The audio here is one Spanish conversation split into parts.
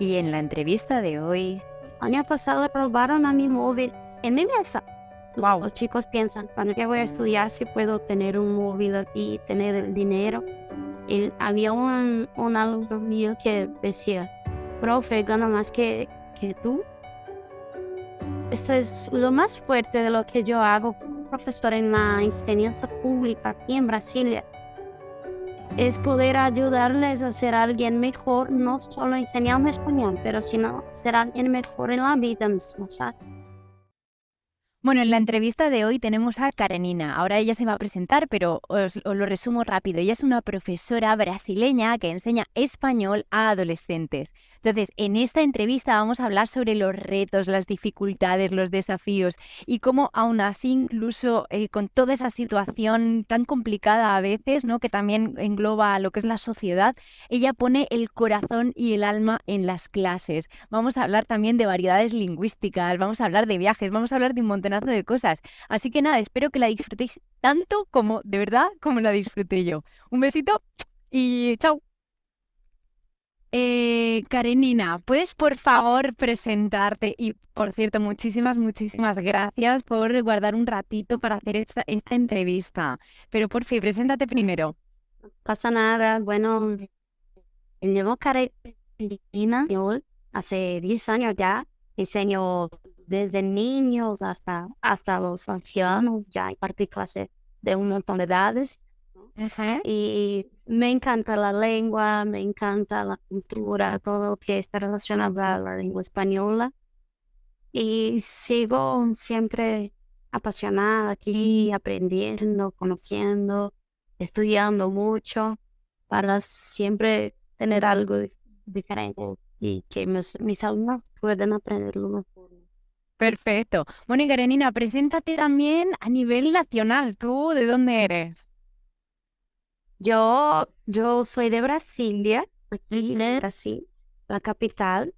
Y en la entrevista de hoy, Año pasado robaron a mi móvil en mi mesa. wow, Los chicos piensan, ¿para qué voy a estudiar si puedo tener un móvil aquí y tener el dinero? Y había un alumno mío que decía, profe, gano más que tú. Esto es lo más fuerte de lo que yo hago como profesor en la enseñanza pública aquí en Brasilia. Es poder ayudarles a ser alguien mejor, no solo enseñando español, pero sino ser alguien mejor en la vida misma, ¿sabes? bueno, en la entrevista de hoy tenemos a Karenina. Ahora ella se va a presentar, pero os lo resumo rápido. Ella es una profesora brasileña que enseña español a adolescentes. Entonces, en esta entrevista vamos a hablar sobre los retos, las dificultades, los desafíos y cómo aún así, incluso con toda esa situación tan complicada a veces, ¿no? Que también engloba lo que es la sociedad, ella pone el corazón y el alma en las clases. Vamos a hablar también de variedades lingüísticas, vamos a hablar de viajes, vamos a hablar de un montonazo de cosas. Así que nada, espero que la disfrutéis tanto como, de verdad, como la disfruté yo. Un besito y chao. Karenina, ¿puedes por favor presentarte? Y por cierto, muchísimas gracias por guardar un ratito para hacer esta entrevista. Pero por fin, preséntate primero. Pasa nada, bueno, me llevo Carolina hace 10 años ya. Enseño desde niños hasta los ancianos, ya impartí clases de un montón de edades, ¿no? Ajá. Y me encanta la lengua, me encanta la cultura, todo lo que está relacionado a la lengua española. Y sigo siempre apasionada aquí, aprendiendo, conociendo, estudiando mucho para siempre tener algo diferente y que mis alumnos puedan aprender lo mejor. Perfecto. Bueno, y Karenina, preséntate también a nivel nacional. ¿Tú de dónde eres? Yo soy de Brasilia, aquí en Brasil, la capital.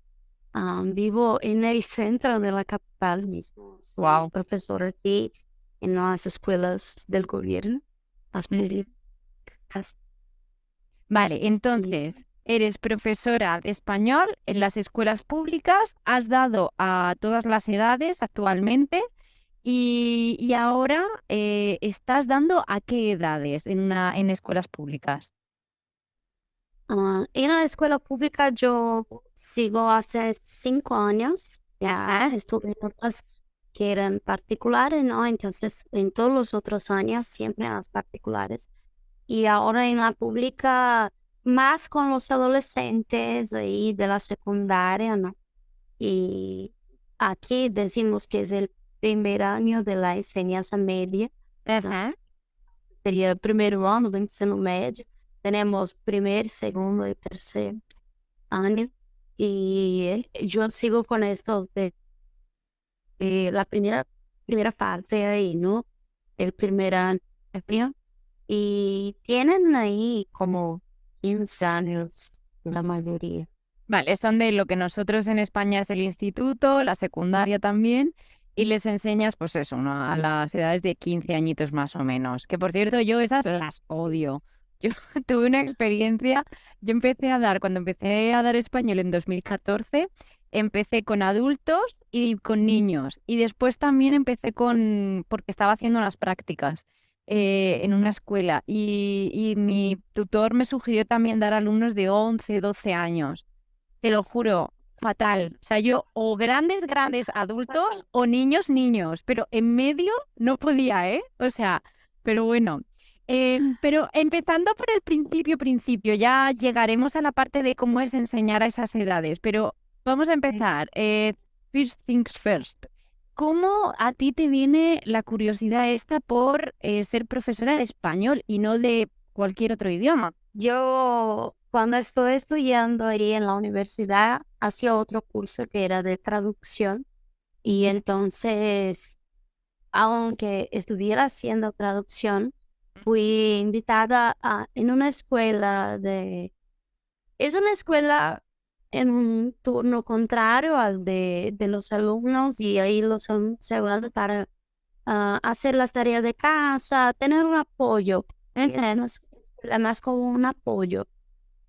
Vivo en el centro de la capital mismo. Soy Wow. profesora aquí en las escuelas del gobierno, las públicas. Vale, Y, entonces, eres profesora de español en las escuelas públicas, has dado a todas las edades actualmente y ahora estás dando a qué edades en escuelas públicas. en la escuela pública yo sigo hace 5 años. Ya estuve en otras que eran particulares, ¿no? Entonces, en todos los otros años, siempre en las particulares. Y ahora en la pública, más con los adolescentes ahí de la secundaria, ¿no? Y aquí decimos que es el primer año de la enseñanza media, ¿no? Ajá. Sería el primer año do ensino médio. Tenemos primer, segundo y tercer año. Y yo sigo con estos de la primera parte ahí, ¿no? El primer año. Y tienen ahí como 15 años la mayoría. Vale, son de lo que nosotros en España es el instituto, la secundaria también, y les enseñas, pues eso, ¿no? A las edades de 15 añitos más o menos. Que por cierto, yo esas las odio. Yo tuve una experiencia, yo cuando empecé a dar español en 2014, empecé con adultos y con niños. Y después también empecé porque estaba haciendo unas prácticas en una escuela. Y mi tutor me sugirió también dar a alumnos de 11, 12 años. Te lo juro, fatal. O sea, yo o grandes adultos o niños, pero en medio no podía, ¿eh? O sea, pero bueno. Pero empezando por el principio, ya llegaremos a la parte de cómo es enseñar a esas edades, pero vamos a empezar. First things first. ¿Cómo a ti te viene la curiosidad esta por ser profesora de español y no de cualquier otro idioma? Yo, cuando estoy estudiando ahí en la universidad, hacía otro curso que era de traducción. Y entonces, aunque estuviera haciendo traducción, fui invitada en una escuela es una escuela en un turno contrario al de los alumnos, y ahí los alumnos se van para hacer las tareas de casa, tener un apoyo. Es una escuela más como un apoyo.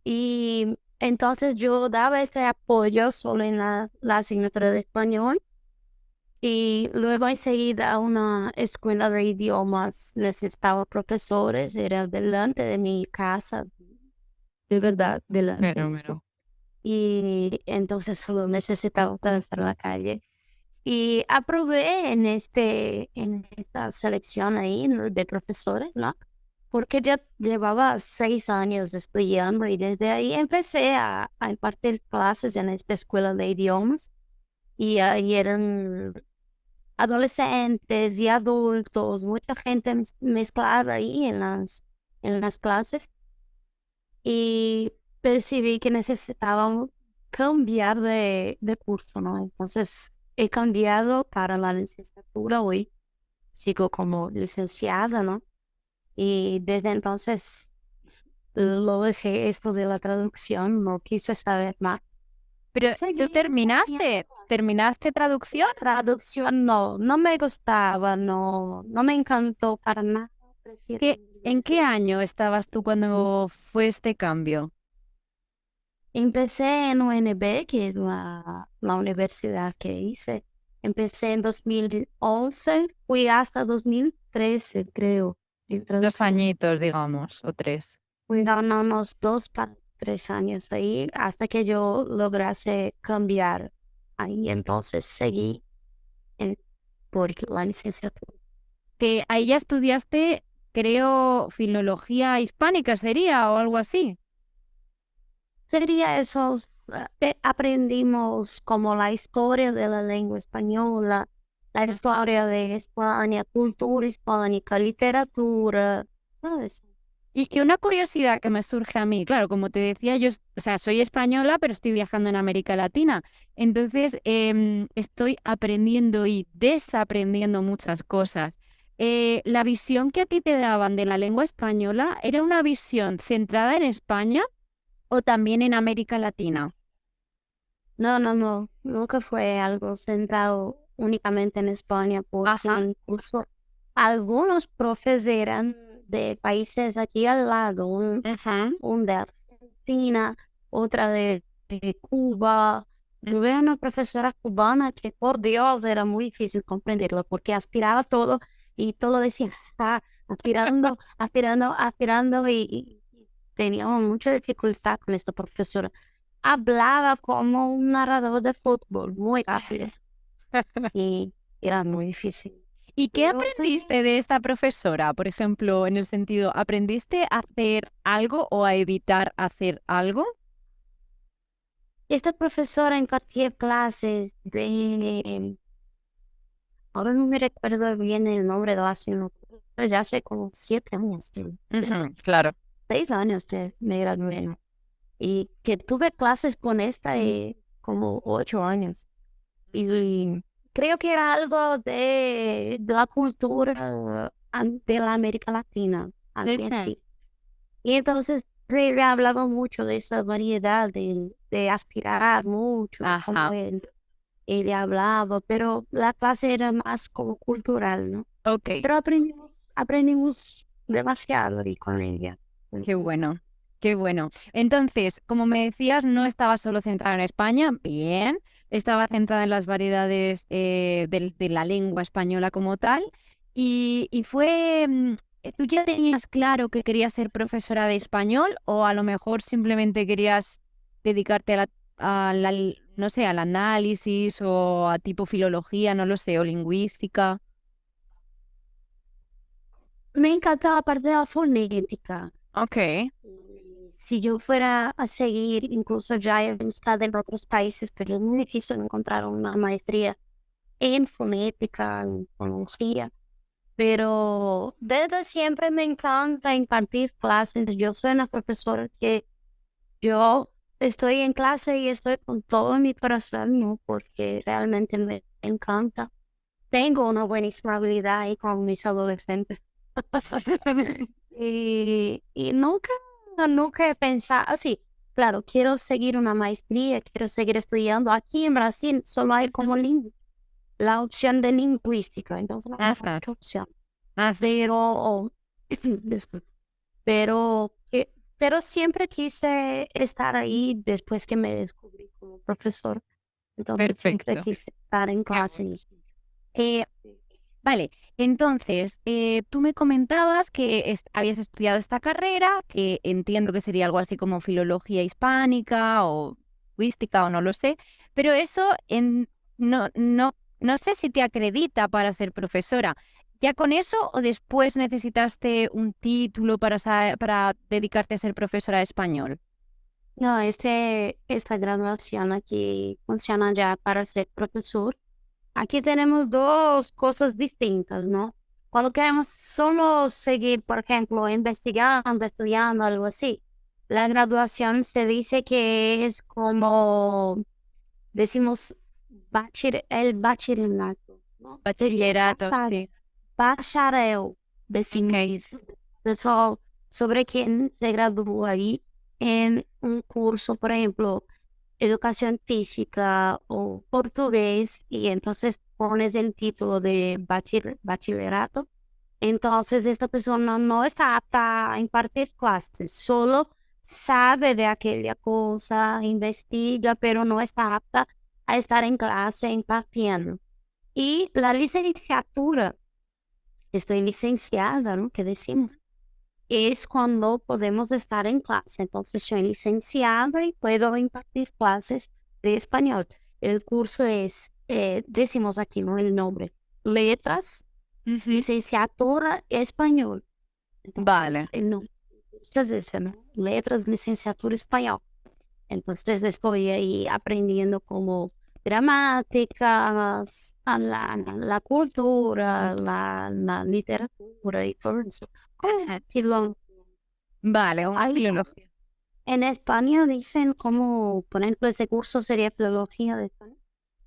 Y Entonces yo daba este apoyo solo en la asignatura de español y luego enseguida a una escuela de idiomas necesitaba profesores, era delante de mi casa, de verdad, delante de mi escuela. Fenómeno. Y entonces solo necesitaba estar en la calle. Y aprobé en esta selección ahí, ¿no?, de profesores, ¿no? Porque ya llevaba 6 años estudiando y desde ahí empecé a impartir clases en esta escuela de idiomas. Y ahí eran adolescentes y adultos, mucha gente mezclada ahí en las clases. Y percibí que necesitaba cambiar de curso, ¿no? Entonces he cambiado para la licenciatura hoy. Sigo como licenciada, ¿no? Y desde entonces lo dejé esto de la traducción, no quise saber más. Pero tú Seguí terminaste traducción. traducción, no, no me gustaba, no me encantó para nada. Prefiero ¿En inglés. qué año estabas tú cuando fue este cambio? Empecé en UNB, que es la universidad que hice. Empecé en 2011, fui hasta 2013, creo, en 2 traducción. añitos, digamos, o 3. Fueron unos 2 para 3 años ahí hasta que yo lograse cambiar. Ahí entonces seguí en, por la licenciatura. Que ahí ya estudiaste, creo, filología hispánica sería o algo así. Sería esos, aprendimos como la historia de la lengua española, la historia de España, cultura hispánica, literatura, todo eso. Y una curiosidad que me surge a mí, claro, como te decía, yo, o sea, soy española, pero estoy viajando en América Latina. Entonces, estoy aprendiendo y desaprendiendo muchas cosas. La visión que a ti te daban de la lengua española, ¿era una visión centrada en España o también en América Latina? No, nunca fue algo centrado únicamente en España, porque Ajá. incluso algunos profes eran de países aquí al lado, Ajá. un de Argentina, otra de Cuba. Tuve una profesora cubana que, por Dios, era muy difícil comprenderlo porque aspiraba todo y todo decía, aspirando, aspirando, aspirando y teníamos mucha dificultad con esta profesora. Hablaba como un narrador de fútbol, muy rápido y era muy difícil. ¿Y qué Pero sí, aprendiste de esta profesora? Por ejemplo, en el sentido, ¿aprendiste a hacer algo o a evitar hacer algo? esta profesora impartía clases ahora no me recuerdo bien el nombre de la asignatura, pero ya hace como 7 años, Ujú, claro. 6 años que me gradué, ¿no? Y que tuve clases con esta como 8 años. Y creo que era algo de la cultura de la América Latina, algo Ujú. así. Y entonces se le hablaba mucho de esa variedad de aspirar mucho, como Ajá, él hablaba, pero la clase era más como cultural, ¿no? ok. Pero aprendimos demasiado ahí con ella. Qué Entonces, bueno, qué bueno. Entonces, como me decías, no estaba solo centrada en España, bien, estaba centrada en las variedades de la lengua española como tal, y fue, ¿tú ya tenías claro que querías ser profesora de español o a lo mejor simplemente querías dedicarte no sé, al análisis o a tipo filología, no lo sé, o lingüística? me encanta la parte de la fonética. Ok. Si yo fuera a seguir, incluso ya he buscado en otros países, pero es muy difícil encontrar una maestría en fonética, en fonología. Pero desde siempre me encanta impartir clases. Yo soy una profesora que yo estoy en clase y estoy con todo mi corazón, ¿no? Porque realmente me encanta. Tengo una buenísima habilidad ahí con mis adolescentes. Y nunca he pensado así. Claro, quiero seguir una maestría, quiero seguir estudiando. Aquí en Brasil solo hay como la opción de lingüística, entonces no hay Ajá, otra opción. ajá. Pero, disculpe, pero pero siempre quise estar ahí después que me descubrí como profesor. Entonces siempre Perfecto. quise estar en Qué bueno. clases. Eh, vale, entonces, tú me comentabas que habías estudiado esta carrera, que entiendo que sería algo así como filología hispánica o lingüística o no lo sé, pero eso no sé si te acredita para ser profesora. ¿Ya con eso o después necesitaste un título para dedicarte a ser profesora de español? No, esta graduación aquí funciona ya para ser profesor. Aquí tenemos dos cosas distintas, ¿no? Cuando queremos solo seguir, por ejemplo, investigando, estudiando, algo así, la graduación se dice que es como, decimos, el bachillerato, ¿no? Sería Bachillerato, sí. bacharel, decimos Ok. eso. Eso sobre quien se graduó ahí en un curso, por ejemplo, educación física o portugués, y entonces pones el título de bachillerato. Entonces esta persona no está apta a impartir clases, solo sabe de aquella cosa, investiga, pero no está apta a estar en clase impartiendo. Y la licenciatura, estoy licenciada, ¿no? ¿Qué decimos? Es cuando podemos estar en clase. Entonces, soy licenciada y puedo impartir clases de español. El curso es, decimos aquí, ¿no? El nombre, Letras, Ujú. Licenciatura Español. Vale. Entonces, el nombre es ese, ¿no? Letras, Licenciatura Español. Entonces, estoy ahí aprendiendo como gramáticas, la cultura, la literatura y todo eso. Como Ajá. filón. Vale, una Hay, filología. en España dicen como, por ejemplo, ese curso sería filología de España.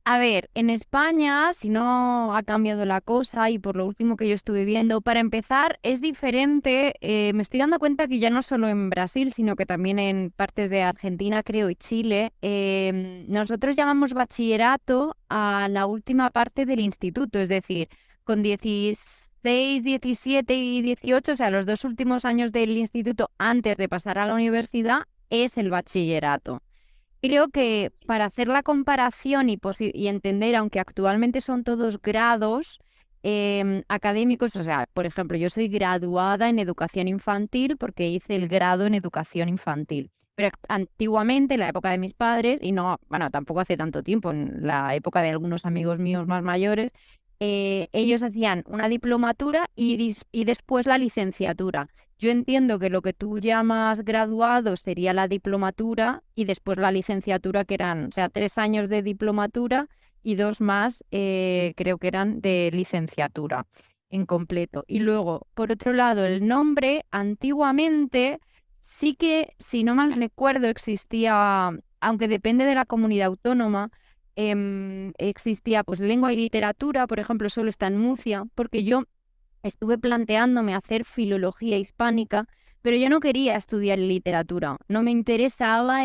A ver, en España, si no ha cambiado la cosa y por lo último que yo estuve viendo, para empezar es diferente. Me estoy dando cuenta que ya no solo en Brasil, sino que también en partes de Argentina, creo, y Chile, nosotros llamamos bachillerato a la última parte del instituto, es decir, con 16, 17 y 18, o sea, los dos últimos años del instituto antes de pasar a la universidad, es el bachillerato. Creo que para hacer la comparación y entender, aunque actualmente son todos grados académicos, o sea, por ejemplo, yo soy graduada en educación infantil porque hice el grado en educación infantil. Pero antiguamente, en la época de mis padres, y no, bueno, tampoco hace tanto tiempo, en la época de algunos amigos míos más mayores, ellos hacían una diplomatura y después la licenciatura. Yo entiendo que lo que tú llamas graduado sería la diplomatura y después la licenciatura, que eran, o sea, 3 años de diplomatura y 2 más, creo que eran de licenciatura en completo. Y luego, por otro lado, el nombre, antiguamente sí que, si no mal recuerdo, existía, aunque depende de la comunidad autónoma, existía pues lengua y literatura, por ejemplo, solo está en Murcia, porque yo estuve planteándome hacer filología hispánica, pero yo no quería estudiar literatura. No me interesaba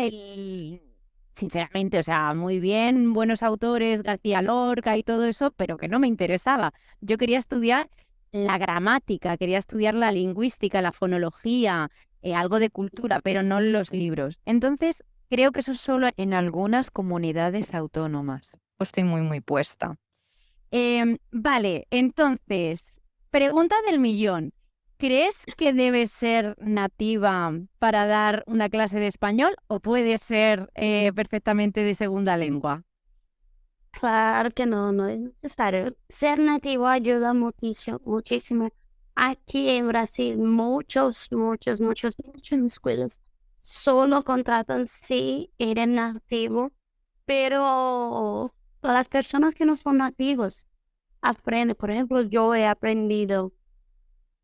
sinceramente, o sea, muy bien, buenos autores, García Lorca y todo eso, pero que no me interesaba. Yo quería estudiar la gramática, quería estudiar la lingüística, la fonología, algo de cultura, pero no los libros. Entonces, creo que eso solo en algunas comunidades autónomas. Estoy muy, muy puesta. Vale, entonces, pregunta del millón. ¿Crees que debes ser nativa para dar una clase de español o puede ser perfectamente de segunda lengua? Claro que no, no es necesario. Ser nativo ayuda muchísimo, muchísimo. Aquí en Brasil, muchas escuelas solo contratan si eres nativo, pero las personas que no son nativos aprenden. Por ejemplo, yo he aprendido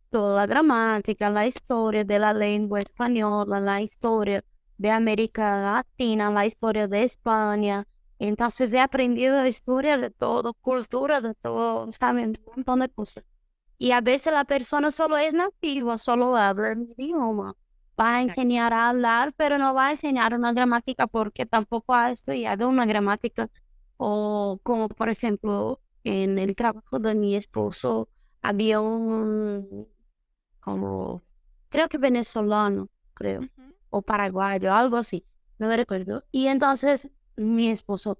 toda la gramática, la historia de la lengua española, la historia de América Latina, la historia de España. Entonces he aprendido historia de todo, cultura de todo, ¿saben? Un montón de cosas. Y a veces la persona solo es nativa, solo habla el idioma. Va a Exacto. enseñar a hablar, pero no va a enseñar una gramática porque tampoco ha estudiado una gramática. O como por ejemplo, en el trabajo de mi esposo había un como, creo que venezolano, creo, Ujú. o paraguayo, algo así, no me recuerdo. Y entonces mi esposo,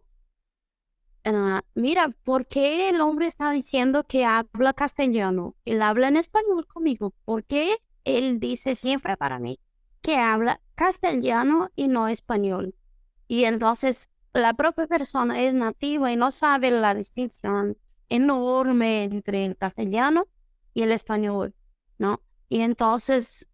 mira, ¿por qué el hombre está diciendo que habla castellano? Él habla en español conmigo. ¿Por qué él dice siempre para mí que habla castellano y no español? Y entonces la propia persona es nativa y no sabe la distinción enorme entre el castellano y el español, ¿no? Y entonces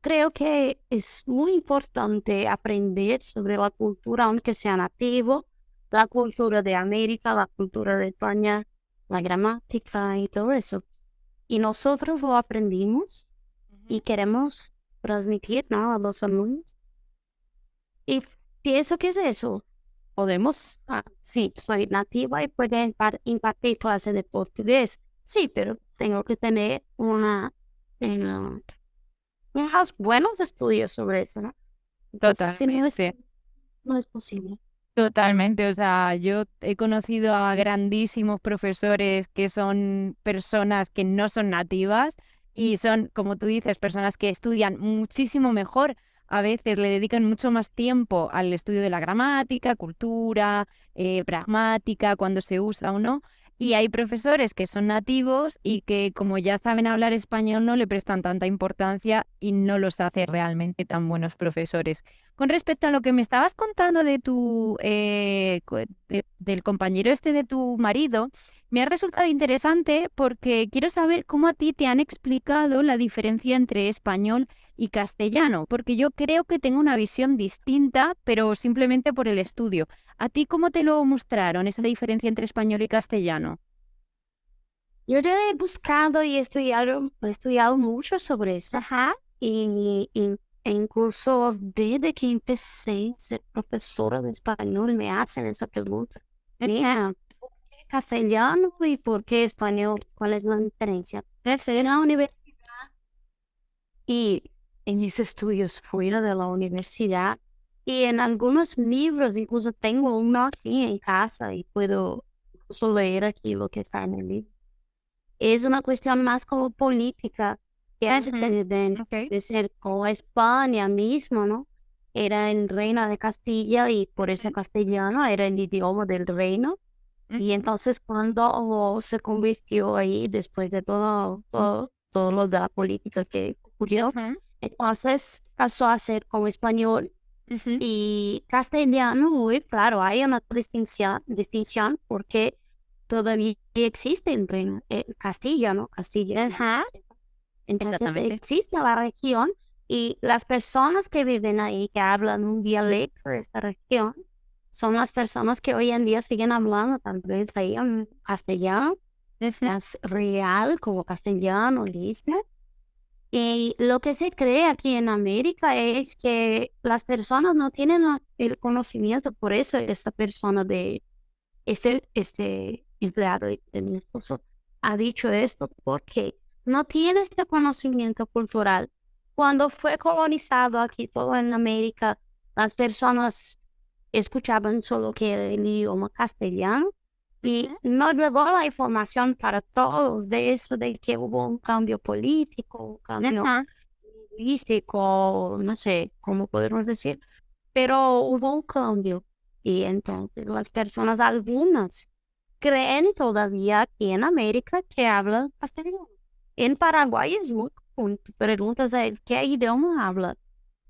creo que es muy importante aprender sobre la cultura, aunque sea nativo, la cultura de América, la cultura de España, la gramática y todo eso. Y nosotros lo aprendimos y Ujú. queremos transmitir, ¿no?, a los alumnos. Y pienso que es eso. Podemos, sí, soy nativa y puedo impartir clases de portugués. Sí, pero tengo que tener una- unos buenos estudios sobre eso, ¿no? Entonces, si no es, Totalmente. no es posible. Totalmente, o sea, yo he conocido a grandísimos profesores que son personas que no son nativas y son, como tú dices, personas que estudian muchísimo mejor. A veces le dedican mucho más tiempo al estudio de la gramática, cultura, pragmática, cuando se usa o no. Y hay profesores que son nativos y que, como ya saben hablar español, no le prestan tanta importancia y no los hace realmente tan buenos profesores. Con respecto a lo que me estabas contando de del compañero este de tu marido, me ha resultado interesante porque quiero saber cómo a ti te han explicado la diferencia entre español y castellano, porque yo creo que tengo una visión distinta, pero simplemente por el estudio. ¿A ti cómo te lo mostraron, esa diferencia entre español y castellano? Yo ya he buscado y he estudiado mucho sobre eso. Ajá. E incluso desde que empecé a ser profesora de español me hacen esa pregunta. Mira, ¿por qué castellano y por qué español? ¿Cuál es la diferencia? En la universidad y en mis estudios fuera de la universidad y en algunos libros, incluso tengo uno aquí en casa y puedo incluso leer aquí lo que está en el libro. Es una cuestión más como política que antes Ujú. Ok. de ser como España mismo, ¿no? Era el reino de Castilla y por eso Ujú. castellano era el idioma del reino. Y Ujú. entonces cuando se convirtió ahí, después de todo lo de la política que ocurrió, Ujú. entonces pasó a ser como español Ujú. y castellano. Muy claro, hay una distinción porque todavía existe el reino, Castilla, ¿no? Castilla. Ajá. Entonces Exactamente. existe la región y las personas que viven ahí, que hablan un dialecto de esta región, son las personas que hoy en día siguen hablando tal vez ahí en castellano, Ujú. más real como castellano, ¿listo? Y lo que se cree aquí en América es que las personas no tienen el conocimiento, por eso esta persona este empleado de mi esposo ha dicho esto, porque no tiene este conocimiento cultural. Cuando fue colonizado aquí todo en América, las personas escuchaban solo que era el idioma castellano y Ujú. no llegó la información para todos de eso, de que hubo un cambio político, un cambio Ajá. lingüístico, no sé cómo podemos decir, pero hubo un cambio. Y entonces las personas, algunas, creen todavía aquí en América que hablan castellano. En Paraguay es muy común. Tú preguntas a él, ¿qué idioma habla?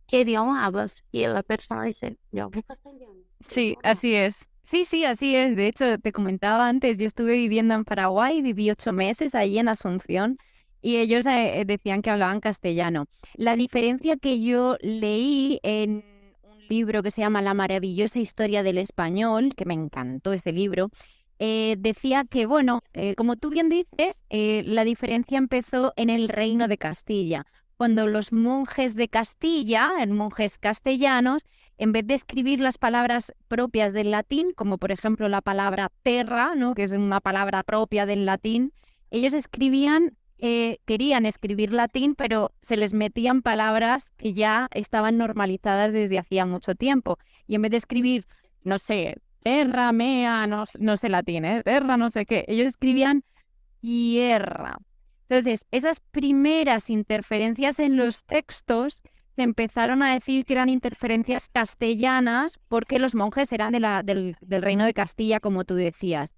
¿Qué idioma hablas? Y la persona dice, yo hablo castellano. Es Sí, normal. así es. Sí, sí, así es. De hecho, te comentaba antes, yo estuve viviendo en Paraguay, viví 8 meses allí en Asunción y ellos decían que hablaban castellano. La diferencia que yo leí en un libro que se llama La maravillosa historia del español, que me encantó ese libro, decía que, bueno, como tú bien dices, la diferencia empezó en el Reino de Castilla, cuando los monjes de Castilla, monjes castellanos, en vez de escribir las palabras propias del latín, como por ejemplo la palabra terra, ¿no?, que es una palabra propia del latín, ellos querían escribir latín, pero se les metían palabras que ya estaban normalizadas desde hacía mucho tiempo. Y en vez de escribir, no sé, terra, mea, no, no sé latín, terra, no sé qué, ellos escribían tierra. Entonces, esas primeras interferencias en los textos se empezaron a decir que eran interferencias castellanas porque los monjes eran del reino de Castilla, como tú decías.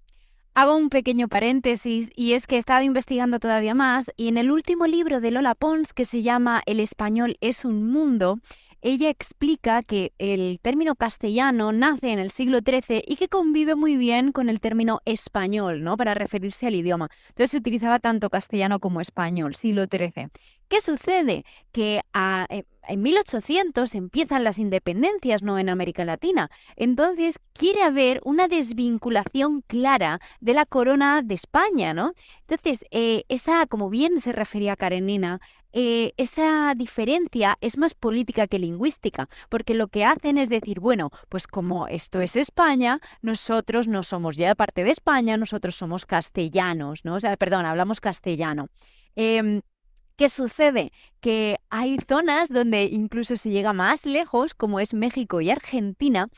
Hago un pequeño paréntesis y es que he estado investigando todavía más y en el último libro de Lola Pons, que se llama El español es un mundo, ella explica que el término castellano nace en el siglo XIII y que convive muy bien con el término español, ¿no? Para referirse al idioma. Entonces se utilizaba tanto castellano como español, siglo XIII. ¿Qué sucede? Que en 1800 empiezan las independencias, ¿no? En América Latina. Entonces quiere haber una desvinculación clara de la corona de España, ¿no? Entonces, esa, como bien se refería Karenina, esa diferencia es más política que lingüística, porque lo que hacen es decir, bueno, pues como esto es España, nosotros no somos ya parte de España, nosotros somos castellanos, ¿no? O sea, perdón, hablamos castellano. Em, ¿Qué sucede? Que hay zonas donde incluso se llega más lejos, como es México y Argentina,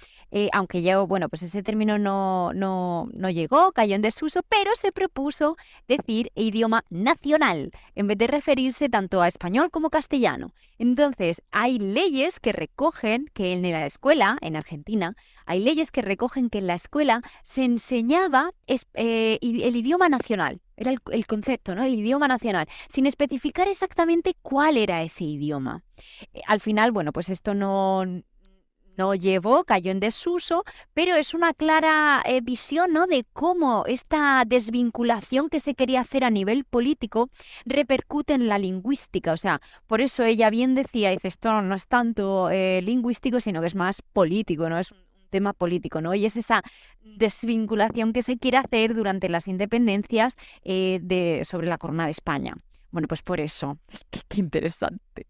aunque ya, bueno, pues ese término no llegó, cayó en desuso, pero se propuso decir idioma nacional, en vez de referirse tanto a español como castellano. Entonces, hay leyes que recogen que en la escuela, en Argentina, hay leyes que recogen que en la escuela se enseñaba el idioma nacional. Era el concepto, ¿no? El idioma nacional, sin especificar exactamente cuál era ese idioma. Al final, bueno, pues esto no llevó, cayó en desuso, pero es una clara visión, ¿no? De cómo esta desvinculación que se quería hacer a nivel político repercute en la lingüística. O sea, por eso ella bien decía, dice, esto no es tanto lingüístico, sino que es más político, ¿no? Es un tema político, ¿no? Y es esa desvinculación que se quiere hacer durante las independencias sobre la corona de España. Bueno, pues por eso. Qué interesante.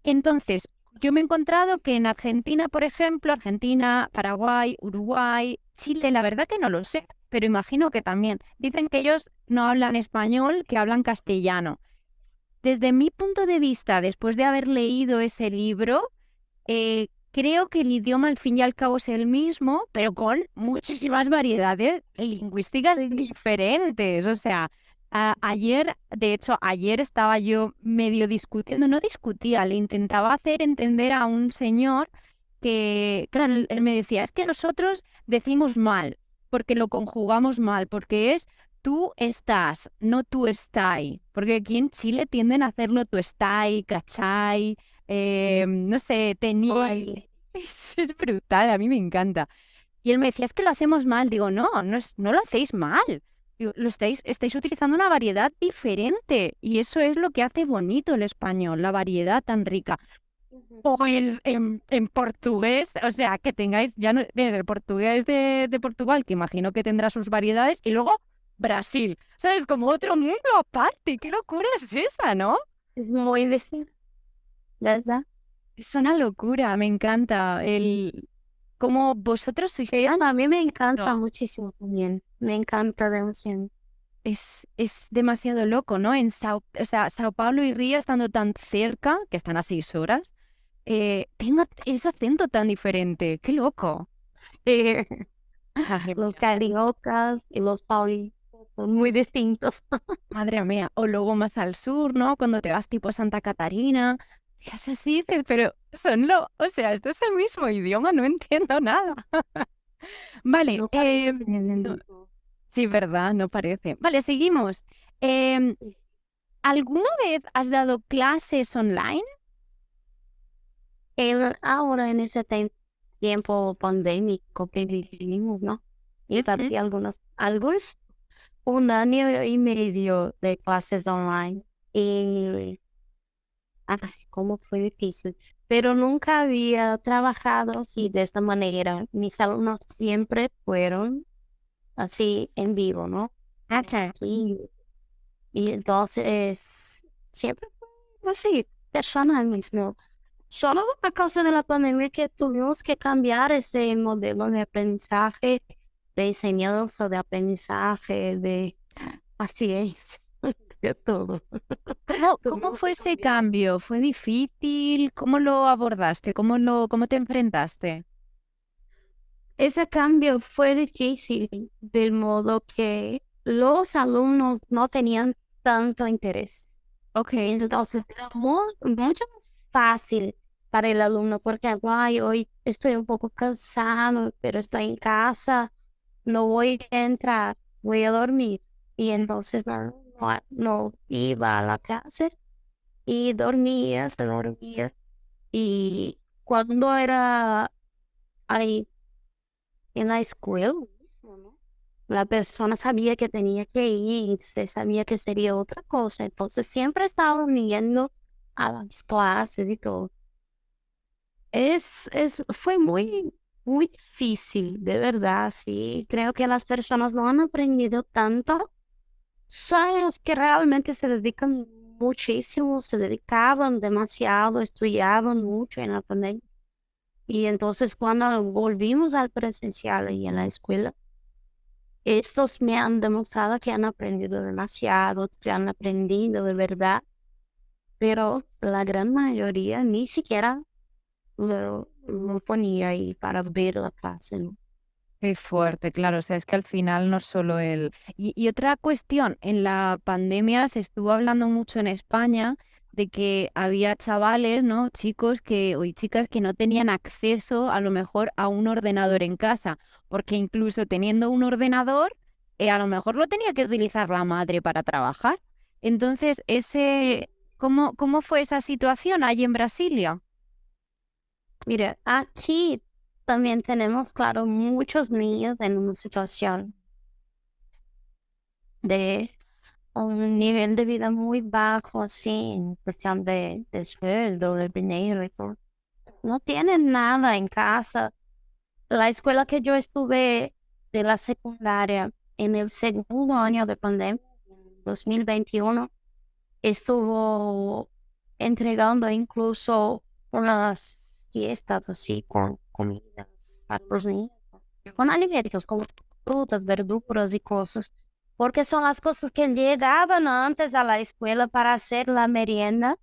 Entonces, yo me he encontrado que en Argentina, por ejemplo, Argentina, Paraguay, Uruguay, Chile, la verdad que no lo sé, pero imagino que también. Dicen que ellos no hablan español, que hablan castellano. Desde mi punto de vista, después de haber leído ese libro, creo que el idioma al fin y al cabo es el mismo, pero con muchísimas variedades lingüísticas diferentes. O sea, de hecho, ayer estaba yo medio discutiendo, no discutía, le intentaba hacer entender a un señor que, claro, él me decía, es que nosotros decimos mal, porque lo conjugamos mal, porque es tú estás, no tú estás, porque aquí en Chile tienden a hacerlo tú estás, cachai, no sé, tenía. Es brutal, a mí me encanta. Y él me decía, es que lo hacemos mal. Digo, no lo hacéis mal. Digo, estáis utilizando una variedad diferente. Y eso es lo que hace bonito el español, la variedad tan rica. O en portugués, o sea, que tengáis, ya no, tienes el portugués de Portugal, que imagino que tendrá sus variedades, y luego Brasil. ¿Sabes? Como otro mundo aparte. ¿Qué locura es esa, no? Es muy distinto, ¿verdad? Es una locura, me encanta. Como vosotros sois tan. A mí me encanta No, muchísimo también. Me encanta demasiado. es demasiado loco, ¿no? O sea, Sao Paulo y Río estando tan cerca, que están a 6 horas, tenga ese acento tan diferente. ¡Qué loco! Sí. Madre Los mía. cariocas y los paulistas son muy distintos. Madre mía. O luego más al sur, ¿no? Cuando te vas tipo a Santa Catarina. Y así dices, pero o sea, esto es el mismo idioma, no entiendo nada. Vale, No parecen el mismo. sí, ¿verdad? No parece. Vale, seguimos. Em, ¿Alguna vez has dado clases online? Ahora en ese tiempo pandémico que vivimos, ¿no? Y Ujú. también algunos, 1 año y medio de clases online. Y ay, cómo fue difícil. Pero nunca había trabajado así de esta manera. Mis alumnos siempre fueron así en vivo, ¿no? Ajá. Y, y entonces siempre fue así, personal mismo. Solo a causa de la pandemia que tuvimos que cambiar ese modelo de aprendizaje, de enseñanza, de aprendizaje, de paciencia, de todo. ¿Cómo Tuvimos que fue ese cambiar. cambio? ¿Fue difícil? ¿Cómo lo abordaste? ¿Cómo te enfrentaste? Ese cambio fue difícil del modo que los alumnos no tenían tanto interés. Ok. Entonces era mucho más fácil para el alumno, porque ay, hoy estoy un poco cansado, pero estoy en casa, no voy a entrar, voy a dormir. Y entonces no iba a la clase y dormía, se dormía. Y cuando era ahí en la escuela, mismo, ¿no? La persona sabía que tenía que irse, sabía que sería otra cosa, entonces siempre estaba yendo a las clases y todo. Fue muy difícil, de verdad, sí. Creo que las personas no han aprendido tanto. Son los que realmente se dedican muchísimo, se dedicaban demasiado, estudiaban mucho en la pandemia. Y entonces cuando volvimos al presencial y en la escuela, estos me han demostrado que han aprendido demasiado, que han aprendido de verdad, pero la gran mayoría ni siquiera lo ponía ahí para ver la clase, ¿no? Qué fuerte, claro, o sea, es que al final no es solo el... Y otra cuestión, en la pandemia se estuvo hablando mucho en España de que había chavales, ¿no? Chicos que, o y chicas que no tenían acceso a lo mejor a un ordenador en casa, porque incluso teniendo un ordenador, a lo mejor lo tenía que utilizar la madre para trabajar. Entonces, ¿cómo fue esa situación allí en Brasilia? Mira, aquí también tenemos, claro, muchos niños en una situación de un nivel de vida muy bajo, así, en cuestión de sueldo, de dinero y todo. No tienen nada en casa. La escuela que yo estuve de la secundaria en el segundo año de pandemia, 2021, estuvo entregando incluso unas fiestas así con comidas para los niños, con alimentos como frutas, verduras y cosas, porque son las cosas que llegaban antes a la escuela para hacer la merienda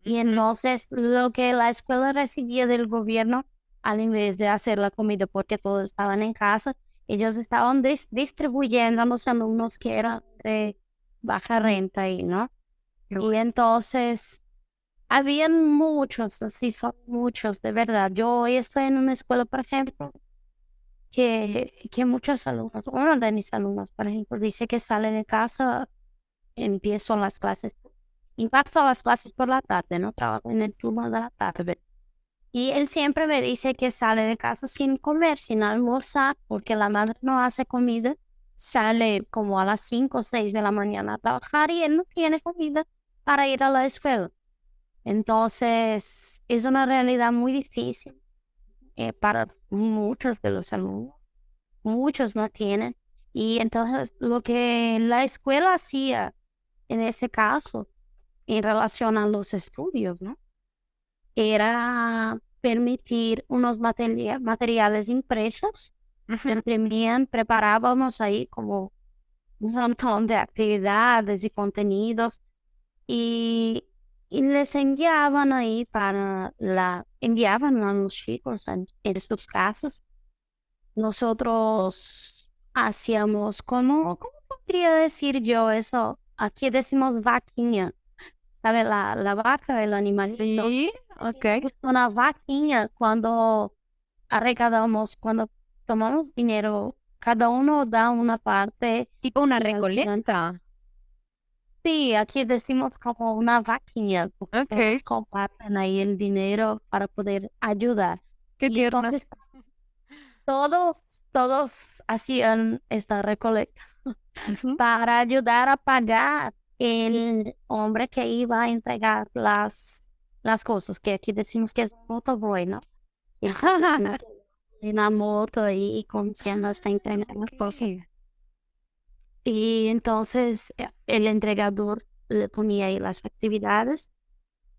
y entonces lo que la escuela recibía del gobierno, al invés de hacer la comida porque todos estaban en casa, ellos estaban distribuyendo a los alumnos que eran de baja renta y, ¿no? Qué Y bueno. entonces, habían muchos, así son muchos, de verdad. Yo hoy estoy en una escuela, por ejemplo, que muchos alumnos, uno de mis alumnos, por ejemplo, dice que sale de casa, empiezo las clases, imparto las clases por la tarde, ¿no? Trabajo en el turno de la tarde. Y él siempre me dice que sale de casa sin comer, sin almorzar, porque la madre no hace comida. Sale como a las 5 o 6 de la mañana a trabajar y él no tiene comida para ir a la escuela. Entonces, es una realidad muy difícil para muchos de los alumnos. Muchos no tienen. Y entonces, lo que la escuela hacía en ese caso, en relación a los estudios, ¿no? Era permitir unos materiales impresos, Ujú. se imprimían, preparábamos ahí como un montón de actividades y contenidos y, y les enviaban ahí enviaban a los chicos en sus casas. Nosotros hacíamos ¿cómo podría decir yo eso? Aquí decimos vaquinha, ¿sabe? La vaca, el animalito. Sí, ok. Hicimos una vaquinha cuando tomamos dinero, cada uno da una parte Tipo una y al final, recoleta. sí, aquí decimos como una vaquinha, porque Ok, todos comparten ahí el dinero para poder ayudar. qué Y tierno. entonces todos hacían esta recolecta Ujú. para ayudar a pagar el hombre que iba a entregar las cosas, que aquí decimos que es un motoboy, ¿no? Entonces, no en la moto ahí conduciendo hasta entregar las cosas. Ok. Y entonces el entregador le ponía ahí las actividades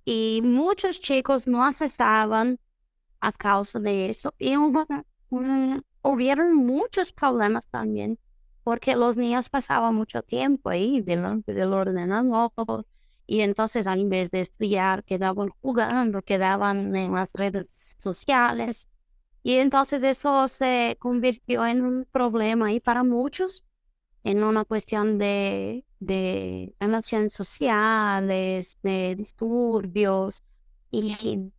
y muchos chicos no accesaban a causa de eso. Y hubieron muchos problemas también, porque los niños pasaban mucho tiempo ahí delante del ordenador. Y entonces, en vez de estudiar, quedaban jugando, quedaban en las redes sociales. Y entonces eso se convirtió en un problema ahí para muchos, en una cuestión de relaciones sociales, de disturbios. Y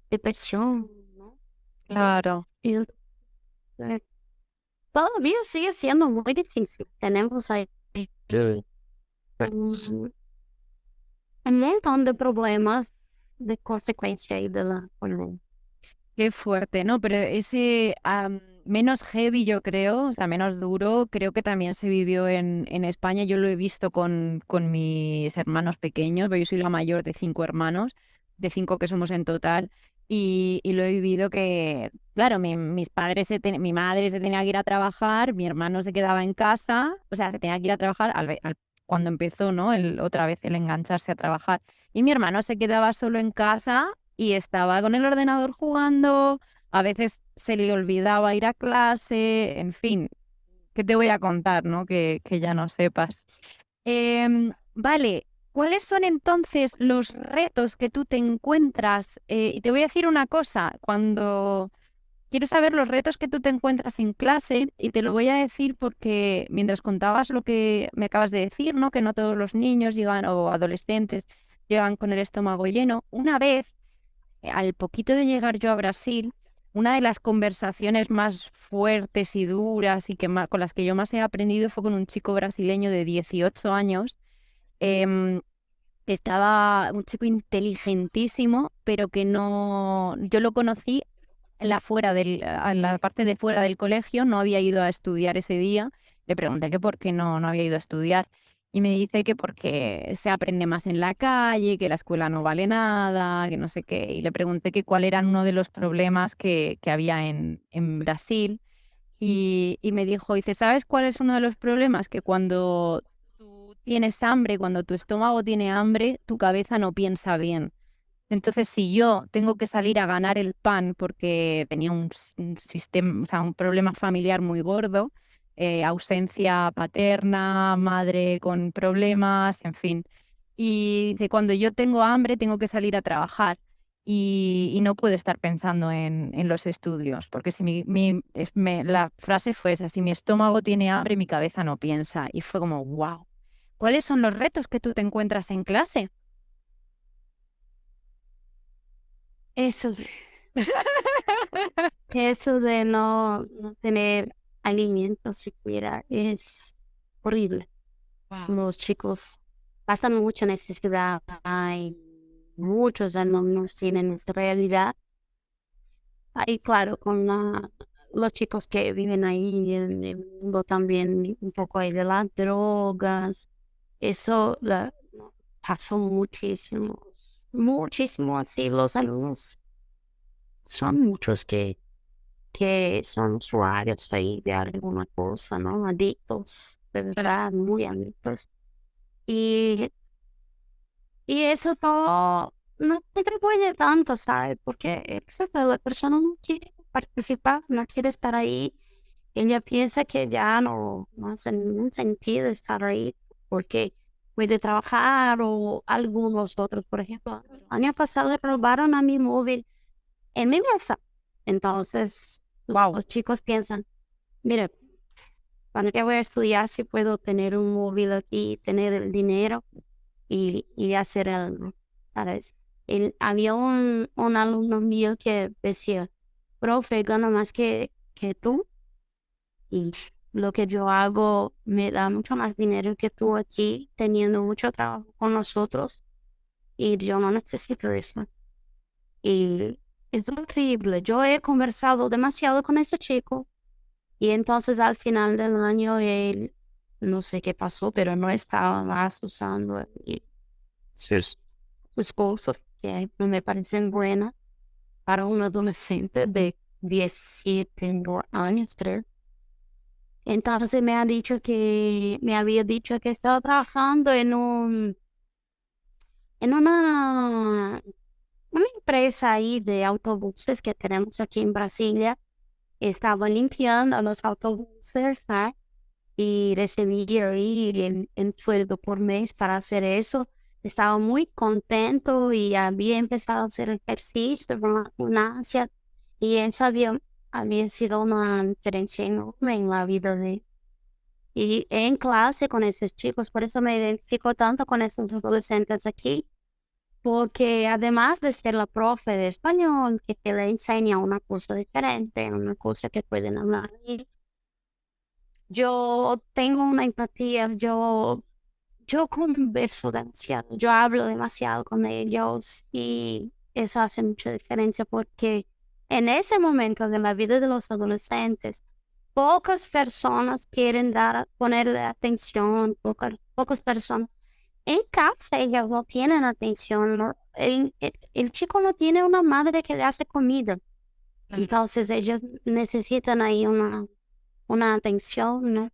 depresión, ¿no? Claro. Y, todavía sigue siendo muy difícil. Tenemos ahí un, un montón de problemas de consecuencia ahí de la pandemia. Qué fuerte, ¿no? Pero ese menos heavy, yo creo, o sea, menos duro, creo que también se vivió en España. Yo lo he visto con mis hermanos pequeños, porque yo soy la mayor de 5 hermanos, de 5 que somos en total, y lo he vivido que, claro, mis padres, mi madre se tenía que ir a trabajar, mi hermano se quedaba en casa, o sea, se tenía que ir a trabajar cuando empezó, ¿no? Otra vez el engancharse a trabajar. Y mi hermano se quedaba solo en casa y estaba con el ordenador jugando, a veces se le olvidaba ir a clase, en fin, ¿qué te voy a contar, no? Que ya no sepas. Vale, ¿cuáles son entonces los retos que tú te encuentras? Y te voy a decir una cosa, cuando quiero saber los retos que tú te encuentras en clase, y te lo voy a decir porque mientras contabas lo que me acabas de decir, ¿no? Que no todos los niños llegan o adolescentes llegan con el estómago lleno. Una vez al poquito de llegar yo a Brasil, una de las conversaciones más fuertes y duras y con las que yo más he aprendido fue con un chico brasileño de 18 años. em, Estaba un chico inteligentísimo, pero que no, yo lo conocí en la parte de fuera del colegio, no había ido a estudiar ese día. Le pregunté que por qué no había ido a estudiar. Y me dice que porque se aprende más en la calle, que la escuela no vale nada, que no sé qué. Y le pregunté que cuál era uno de los problemas que había en Brasil. Y me dijo, dice, ¿sabes cuál es uno de los problemas? Que cuando tú tienes hambre, cuando tu estómago tiene hambre, tu cabeza no piensa bien. Entonces, si yo tengo que salir a ganar el pan porque tenía un sistema, o sea, un problema familiar muy gordo, ausencia paterna, madre con problemas, en fin. Y dice, cuando yo tengo hambre, tengo que salir a trabajar y no puedo estar pensando en los estudios, porque si la frase fue esa, si mi estómago tiene hambre, mi cabeza no piensa. Y fue como, wow. ¿Cuáles son los retos que tú te encuentras en clase? Eso, eso de no tener alimento siquiera es horrible. Wow. Los chicos pasan mucha necesidad. Hay muchos alumnos tienen esta realidad. Ahí, claro, con los chicos que viven ahí en el mundo también, un poco ahí de las drogas, eso pasó muchísimo, muchísimo así. Los alumnos son muchos que son usuarios ahí de alguna cosa, ¿no? Adictos, de verdad, muy adictos. Y Y eso todo no contribuye tanto, ¿sabes? Porque exacto, la persona no quiere participar, no quiere estar ahí. Ella piensa que ya no hace ningún sentido estar ahí porque puede trabajar o algunos otros. Por ejemplo, el año pasado le robaron a mi móvil en mi mesa. Entonces, Wow. los chicos piensan, mire, ¿para qué voy a estudiar si puedo tener un móvil aquí, tener el dinero y hacer algo, ¿sabes? Había un alumno mío que decía, profe, gano más que tú y lo que yo hago me da mucho más dinero que tú aquí, teniendo mucho trabajo con nosotros y yo no necesito eso. Y es increíble. Yo he conversado demasiado con ese chico y entonces al final del año él, no sé qué pasó, pero no estaba más usando sus cosas que me parecen buenas para un adolescente de 17 años, creo. Entonces me había dicho que estaba trabajando en una empresa ahí de autobuses que tenemos aquí en Brasilia. Estaba limpiando los autobuses, ¿sabes? Y recibía ahí el sueldo por mes para hacer eso. Estaba muy contento y había empezado a hacer ejercicio, una gimnasia, y eso había sido una diferencia enorme en la vida de él. Y en clase con esos chicos, por eso me identifico tanto con esos adolescentes aquí, porque además de ser la profe de español, que te le enseña una cosa diferente, una cosa que pueden hablar, yo tengo una empatía, yo converso demasiado, yo hablo demasiado con ellos y eso hace mucha diferencia porque en ese momento de la vida de los adolescentes, pocas personas quieren ponerle atención, pocas personas. En casa ellas no tienen atención, el chico no tiene una madre que le hace comida, entonces ellos necesitan ahí una atención, ¿no?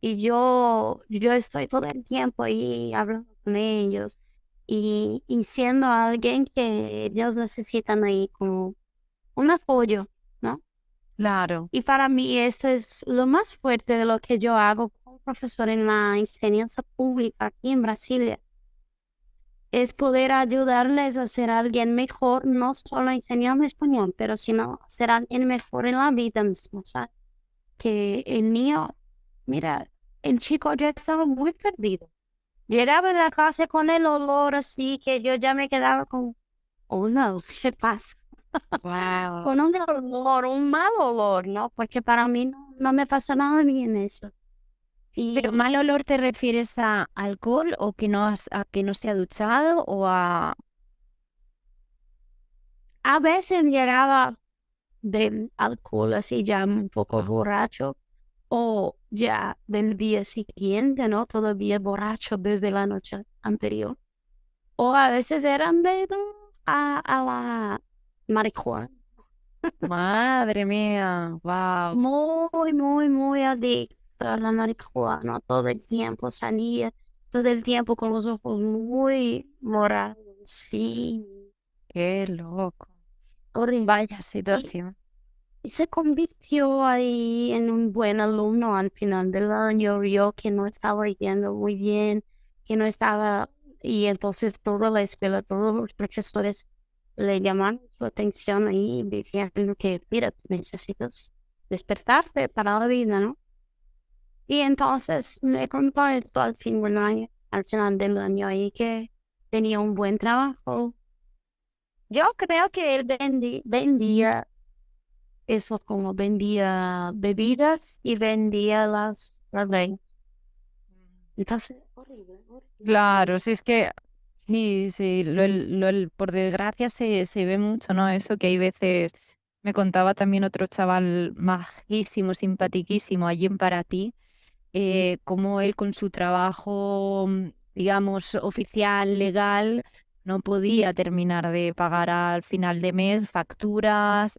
Y yo estoy todo el tiempo ahí hablando con ellos y siendo alguien que ellos necesitan ahí como un apoyo, ¿no? Claro. Y para mí eso es lo más fuerte de lo que yo hago como profesor en la enseñanza pública aquí en Brasilia. Es poder ayudarles a ser alguien mejor, no solo enseñando español, pero sino ser alguien mejor en la vida misma, ¿sabes? Que el niño, mira, el chico ya estaba muy perdido. Llegaba en la clase con el olor así que yo ya me quedaba con, oh no, ¿qué pasa? Wow. Con un olor, un mal olor, ¿no? Porque para mí no me pasa nada bien eso. ¿Pero Y mal olor te refieres a alcohol o que a que no se ha duchado o a... a veces llegaba del alcohol así ya un poco borracho o ya del día siguiente, ¿no? Todavía borracho desde la noche anterior. O a veces eran debido a la marihuana. Madre mía, wow. Muy adicto a la marihuana. Todo el tiempo salía, todo el tiempo con los ojos muy morados. Sí, Qué loco. horrible. Vaya Y, situación. y se convirtió ahí en un buen alumno al final del año. Yo que no estaba yendo muy bien, que no estaba... Y entonces toda la escuela, todos los profesores le llaman su atención ahí y decían que, mira, tú necesitas despertarte para la vida, ¿no? Y entonces me contó esto al final del año ahí que tenía un buen trabajo. Yo creo que él vendía eso como vendía bebidas y vendía las leyes. Entonces, horrible, Claro, sí es que sí, sí, por desgracia se ve mucho, ¿no? Eso que hay veces, me contaba también otro chaval majísimo, simpatiquísimo allí en Paraty, cómo él con su trabajo, digamos, oficial, legal, no podía terminar de pagar al final de mes facturas.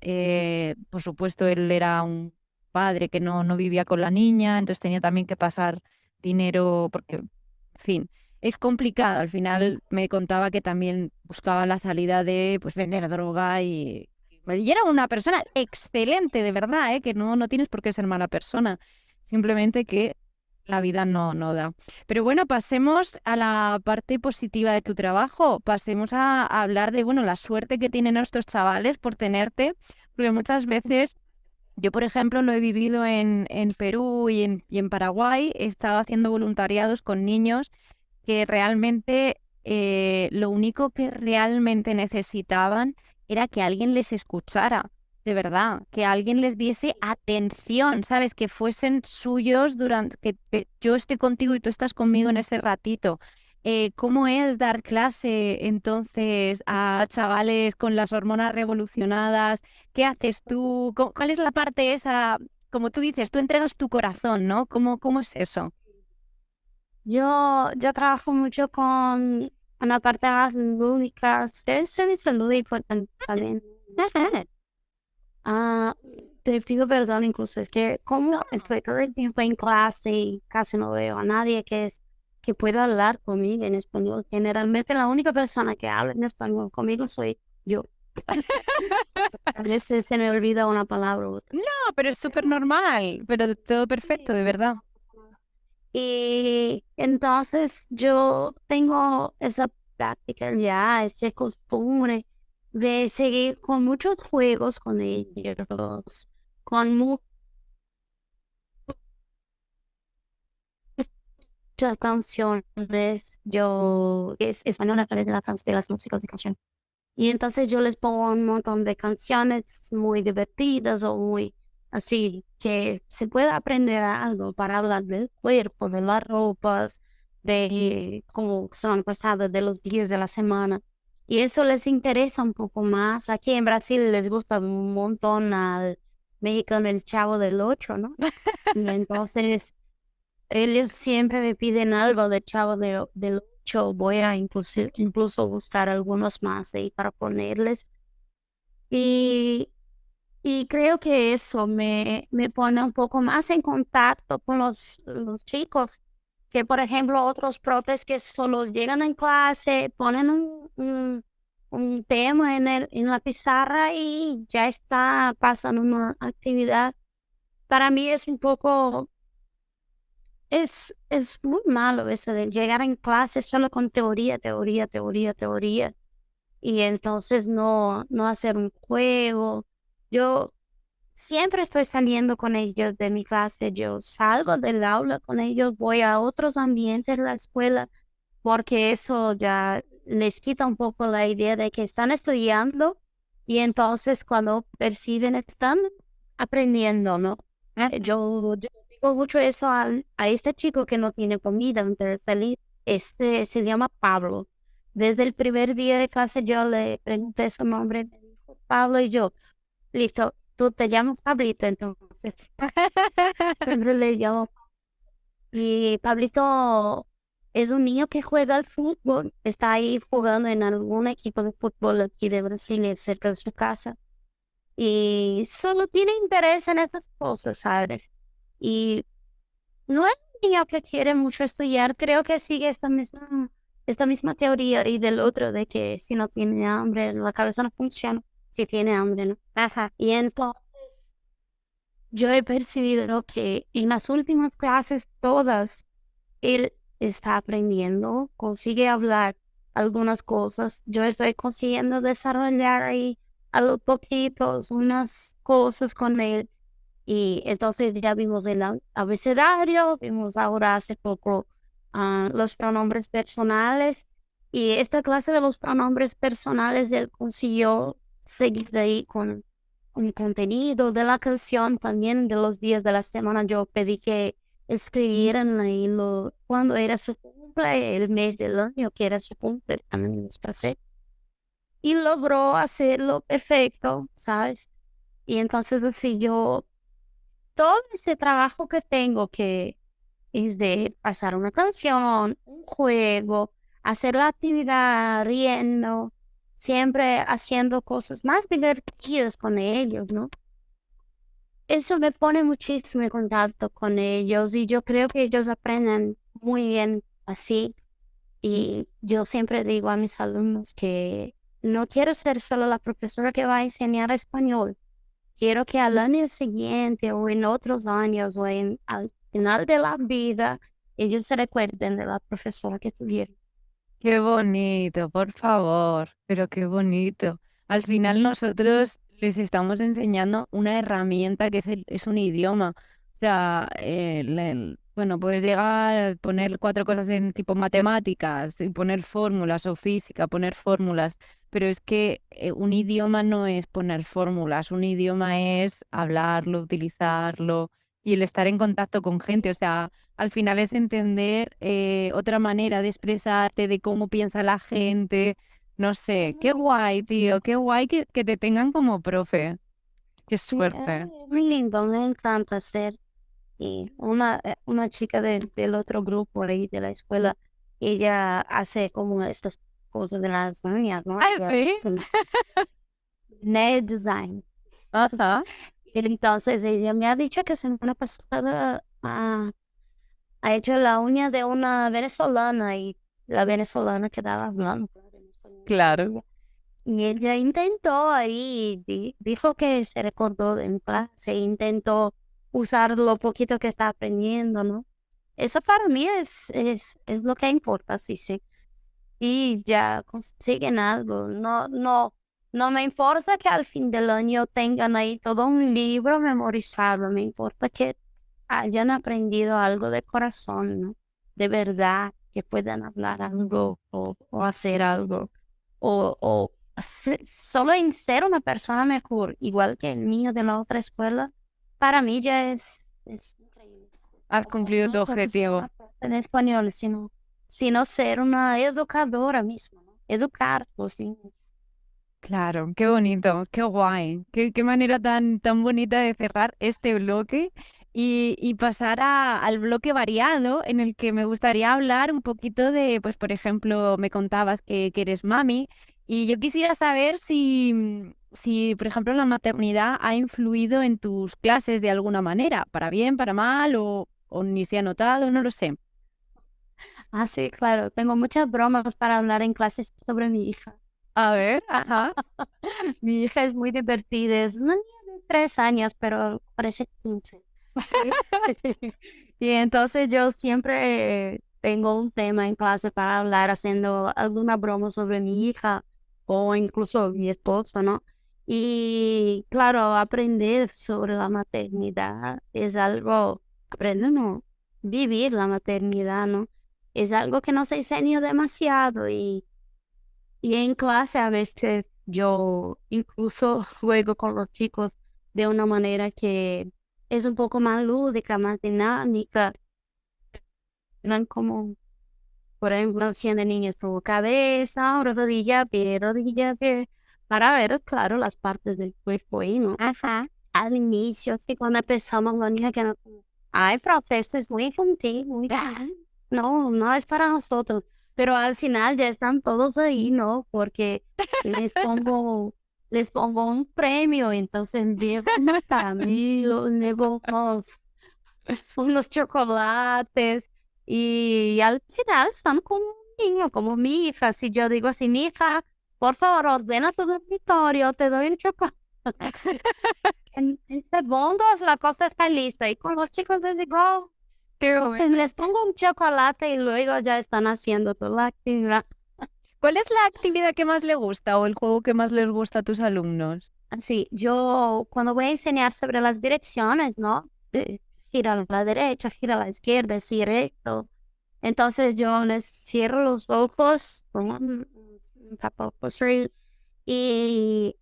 Por supuesto, él era un padre que no vivía con la niña, entonces tenía también que pasar dinero porque, en fin, es complicado. Al final me contaba que también buscaba la salida de pues vender droga y era una persona excelente, de verdad, que no tienes por qué ser mala persona. Simplemente que la vida no da. Pero bueno, pasemos a la parte positiva de tu trabajo. Pasemos a hablar de, bueno, la suerte que tienen estos chavales por tenerte, porque muchas veces, yo por ejemplo lo he vivido en Perú y en Paraguay, he estado haciendo voluntariados con niños que realmente lo único que realmente necesitaban era que alguien les escuchara, de verdad, que alguien les diese atención, ¿sabes? Que fuesen suyos durante, que yo esté contigo y tú estás conmigo en ese ratito. ¿Cómo es dar clase entonces a chavales con las hormonas revolucionadas? ¿Qué haces tú? ¿Cuál es la parte esa? Como tú dices, tú entregas tu corazón, ¿no? ¿Cómo es eso? yo trabajo mucho con una parte más lúdica. Eso es salud importante también. Ah, te pido perdón incluso, es que como estoy todo el tiempo en clase y casi no veo a nadie que pueda hablar conmigo en español. Generalmente la única persona que habla en español conmigo soy yo. A veces se me olvida una palabra u otra. No, pero es súper normal, pero todo perfecto, de verdad. Y entonces yo tengo esa práctica ya, esa costumbre de seguir con muchos juegos con ellos, con muchas canciones, yo es española, pero de las músicas de canción. Y entonces yo les pongo un montón de canciones muy divertidas o muy así, que se pueda aprender algo para hablar del cuerpo, de las ropas, de cómo son pasadas, de los días de la semana. Y eso les interesa un poco más. Aquí en Brasil les gusta un montón al mexicano el Chavo del Ocho, ¿no? Y entonces ellos siempre me piden algo de del Ocho. Voy a incluso buscar algunos más ahí para ponerles. Y, y creo que eso me pone un poco más en contacto con los chicos, que por ejemplo otros profes que solo llegan en clase, ponen un tema en la pizarra y ya está pasando una actividad. Para mí es un poco, es muy malo eso de llegar en clase solo con teoría, teoría, teoría, teoría, y entonces no hacer un juego. Yo siempre estoy saliendo con ellos de mi clase, yo salgo del aula con ellos, voy a otros ambientes de la escuela, porque eso ya les quita un poco la idea de que están estudiando y entonces cuando perciben están aprendiendo, ¿no? Yo digo mucho eso a este chico que no tiene comida antes de salir. Este se llama Pablo. Desde el primer día de clase yo le pregunté su nombre, me dijo Pablo y yo, listo, tú te llamas Pablito, entonces siempre le llamo. Y Pablito es un niño que juega al fútbol, está ahí jugando en algún equipo de fútbol aquí de Brasil, cerca de su casa. Y solo tiene interés en esas cosas, ¿sabes? Y no es un niño que quiere mucho estudiar, creo que sigue esta misma teoría y del otro de que si no tiene hambre, la cabeza no funciona, si tiene hambre, ¿no? Ajá. Y entonces yo he percibido que en las últimas clases todas, él está aprendiendo, consigue hablar algunas cosas, yo estoy consiguiendo desarrollar ahí a los poquitos unas cosas con él. Y entonces ya vimos el abecedario, vimos ahora hace poco los pronombres personales. Y esta clase de los pronombres personales, él consiguió seguir ahí con el contenido de la canción también de los días de la semana. Yo pedí que escribieran ahí cuando era su cumple, el mes del año que era su cumple, también les pasé. Y logró hacerlo perfecto, ¿sabes? Y entonces así yo todo ese trabajo que tengo que es de pasar una canción, un juego, hacer la actividad, riendo, siempre haciendo cosas más divertidas con ellos, ¿no? Eso me pone muchísimo en contacto con ellos y yo creo que ellos aprenden muy bien así. Y yo siempre digo a mis alumnos que no quiero ser solo la profesora que va a enseñar español. Quiero que al año siguiente o en otros años o al final de la vida, ellos se recuerden de la profesora que tuvieron. Qué bonito, por favor, pero qué bonito. Al final nosotros les estamos enseñando una herramienta que es un idioma. O sea, bueno, puedes llegar a poner cuatro cosas en tipo matemáticas y poner fórmulas o física, poner fórmulas, pero es que un idioma no es poner fórmulas, un idioma es hablarlo, utilizarlo y el estar en contacto con gente. O sea, al final es entender otra manera de expresarte, de cómo piensa la gente. No sé, qué guay, tío, qué guay que te tengan como profe. Qué Sí, suerte. es muy lindo, me encanta hacer. Y una chica del otro grupo ahí de la escuela, ella hace como estas cosas de las uñas, ¿no? Ah, Ella, sí. nail design. Ajá. Entonces ella me ha dicho que semana pasada ha hecho la uña de una venezolana y la venezolana quedaba hablando claro, en español con Claro. ella. Y ella intentó ahí, dijo que se recordó en clase, intentó usar lo poquito que está aprendiendo, ¿no? Eso para mí es lo que importa, sí, sí. Y ya consiguen algo. No me importa que al fin del año tengan ahí todo un libro memorizado, me importa que hayan aprendido algo de corazón, ¿no? de verdad que puedan hablar algo o hacer algo o solo en ser una persona mejor, igual que el niño de la otra escuela, para mí ya es increíble. Has O cumplido no tu solo ser objetivo. una profe en español, sino ser una educadora misma, ¿no? Educar a los niños. Claro, qué bonito, qué guay, qué manera tan bonita de cerrar este bloque y pasar al bloque variado en el que me gustaría hablar un poquito de, pues por ejemplo, me contabas que eres mami y yo quisiera saber si, por ejemplo, la maternidad ha influido en tus clases de alguna manera, para bien, para mal o ni se ha notado, no lo sé. Ah, sí, claro, tengo muchas bromas para hablar en clases sobre mi hija. A ver, ajá. Mi hija es muy divertida, es una niña de 3 años, pero parece 15. Y entonces yo siempre tengo un tema en clase para hablar, haciendo alguna broma sobre mi hija o incluso mi esposo, ¿no? Y claro, aprender sobre la maternidad es algo, aprender, no, vivir la maternidad, ¿no? Es algo que no se enseña demasiado y en clase a veces yo incluso juego con los chicos de una manera que es un poco más lúdica, más dinámica. Eran como, por ejemplo, haciendo niños como cabeza, rodilla, pie, para ver, claro, las partes del cuerpo y ¿no? Ajá. Al inicio, así cuando empezamos, la niña que no, ay, profe, esto es muy infantil, muy infantil. No, no es para nosotros. Pero al final ya están todos ahí, ¿no? Porque les pongo, les pongo un premio, entonces llevo unos caramelos, llevo unos chocolates y al final son como un niño, como mi hija. Si yo digo así, mi hija, por favor, ordena tu dormitorio, te doy un chocolate. En segundos la cosa está lista y con los chicos les digo, Qué pues, bueno. les pongo un chocolate y luego ya están haciendo toda la actividad. ¿Cuál es la actividad que más le gusta o el juego que más les gusta a tus alumnos? Así, yo cuando voy a enseñar sobre las direcciones, ¿no? Gira a la derecha, gira a la izquierda, así recto. Entonces yo les cierro los ojos con un tapaojos y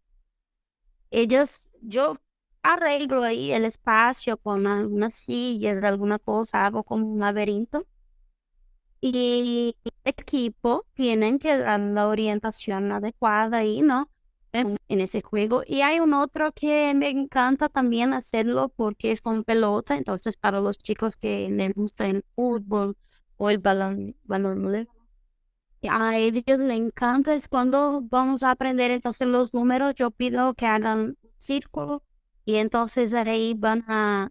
yo arreglo ahí el espacio con algunas sillas, alguna cosa, hago como un laberinto. Y el equipo tienen que dar la orientación adecuada ahí, ¿no? En ese juego. Y hay un otro que me encanta también hacerlo porque es con pelota. Entonces, para los chicos que les gusta el fútbol o el balón, a ellos les encanta. Es cuando vamos a aprender entonces los números. Yo pido que hagan un círculo y entonces ahí van a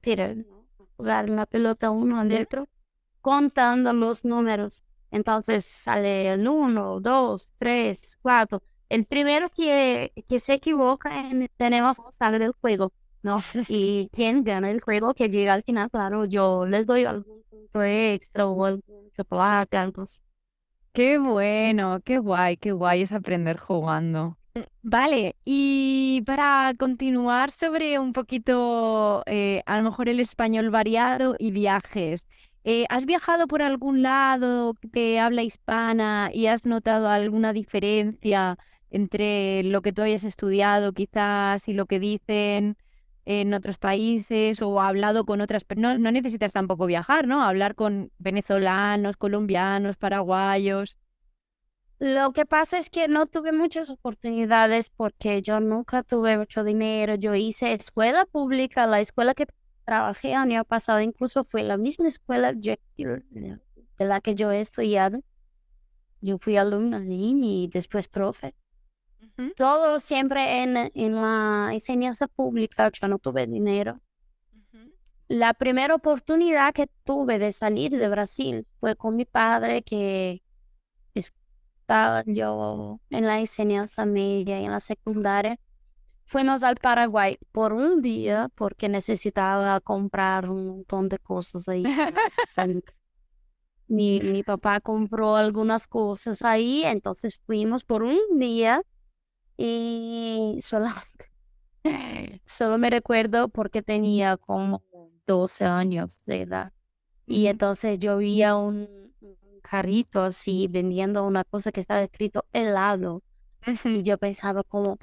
tirar, ¿no? A jugar la pelota uno al otro contando los números. Entonces sale el 1, 2, 3, 4. El primero que se equivoca tenemos sale del juego, ¿no? Y quien gana el juego que llega al final, claro, yo les doy algún punto extra o algún chocolate, algo así. Qué bueno, qué guay es aprender jugando. Vale, y para continuar sobre un poquito, a lo mejor el español variado y viajes, ¿has viajado por algún lado de habla hispana y has notado alguna diferencia entre lo que tú hayas estudiado quizás y lo que dicen en otros países o hablado con otras, pero no necesitas tampoco viajar, ¿no? Hablar con venezolanos, colombianos, paraguayos. Lo que pasa es que no tuve muchas oportunidades porque yo nunca tuve mucho dinero. Yo hice escuela pública, la escuela que trabajé el año pasado incluso fue la misma escuela de la que yo he estudiado. Yo fui alumna ahí y después profe. Ujú, Todo siempre en la enseñanza pública, yo no tuve dinero. ujú. La primera oportunidad que tuve de salir de Brasil fue con mi padre que estaba yo en la enseñanza media y en la secundaria. Fuimos al Paraguay por un día porque necesitaba comprar un montón de cosas ahí. Mi papá compró algunas cosas ahí, entonces fuimos por un día y solo me recuerdo porque tenía como 12 años de edad. Y entonces yo vi a un carrito así vendiendo una cosa que estaba escrito helado. Y yo pensaba como,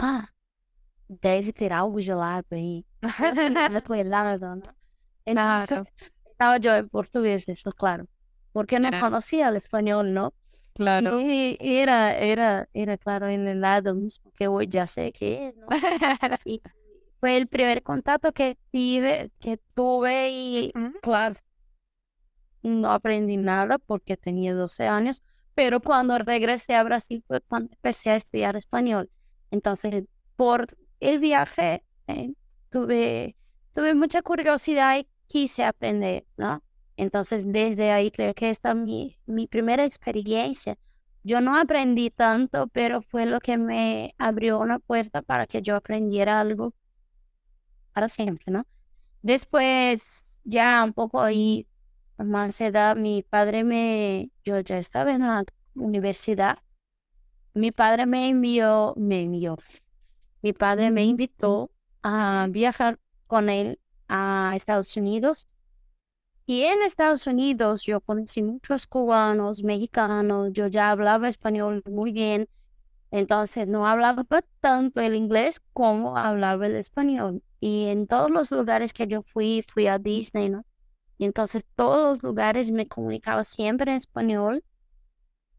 deve ter algo gelado aí. Algo helado, ¿no? Entonces Claro, estaba yo en portugués, eso claro, porque no claro, conocía el español, ¿no? claro. Y era claro en el lado mismo que hoy ya sé que es, ¿no? Y fue el primer contacto que tuve y Ujú. claro, no aprendí nada porque tenía 12 años, pero cuando regresé a Brasil fue cuando empecé a estudiar español. Entonces, por el viaje, tuve mucha curiosidad y quise aprender, ¿no? Entonces, desde ahí creo que esta es mi primera experiencia. Yo no aprendí tanto, pero fue lo que me abrió una puerta para que yo aprendiera algo para siempre, ¿no? Después, ya un poco ahí, a más edad, yo ya estaba en la universidad. Mi padre me invitó a viajar con él a Estados Unidos. Y en Estados Unidos yo conocí muchos cubanos, mexicanos, yo ya hablaba español muy bien, entonces no hablaba tanto el inglés como hablaba el español. Y en todos los lugares que yo fui a Disney, ¿no? Y entonces todos los lugares me comunicaba siempre en español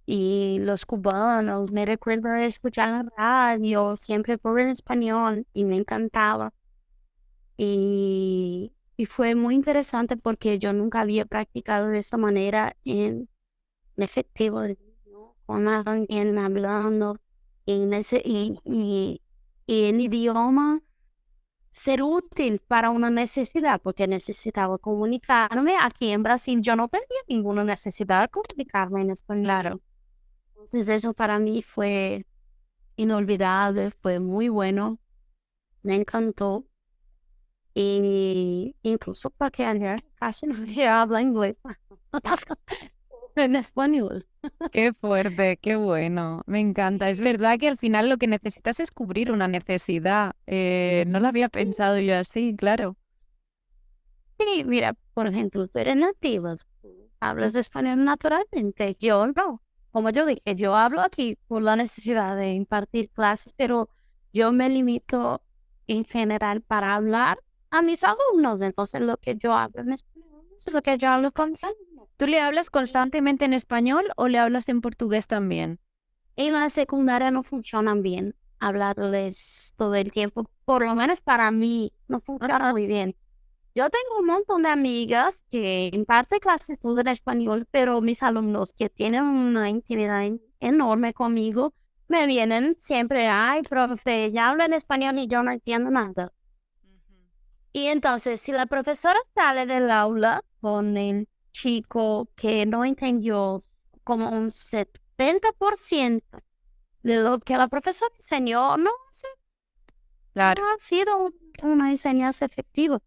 y los cubanos me recuerdo escuchar la radio siempre por en español y me encantaba. Y fue muy interesante porque yo nunca había practicado de esa manera en efectivo, ¿no? Con alguien hablando en ese y el idioma ser útil para una necesidad, porque necesitaba comunicarme. Aquí en Brasil yo no tenía ninguna necesidad de comunicarme en español. Claro. Entonces eso para mí fue inolvidable, fue muy bueno, me encantó. Y incluso porque ayer casi no se habla inglés en español. Qué fuerte, qué bueno, me encanta. Es verdad que al final lo que necesitas es cubrir una necesidad. No lo había pensado yo así, claro. Sí, mira, por ejemplo, tú eres nativa, tú hablas español naturalmente, yo no. Como yo dije, yo hablo aquí por la necesidad de impartir clases, pero yo me limito en general para hablar a mis alumnos. Entonces, lo que yo hablo en español es lo que yo hablo con mis alumnos. ¿Tú le hablas constantemente en español o le hablas en portugués también? En la secundaria no funcionan bien hablarles todo el tiempo, por lo menos para mí no funciona muy bien. Yo tengo un montón de amigas que imparten clases todo en español, pero mis alumnos que tienen una intimidad enorme conmigo me vienen siempre, ay, profe, ya habla en español y yo no entiendo nada. Y entonces, si la profesora sale del aula con el chico que no entendió como un 70% de lo que la profesora enseñó, no Claro. ha sido una enseñanza efectiva.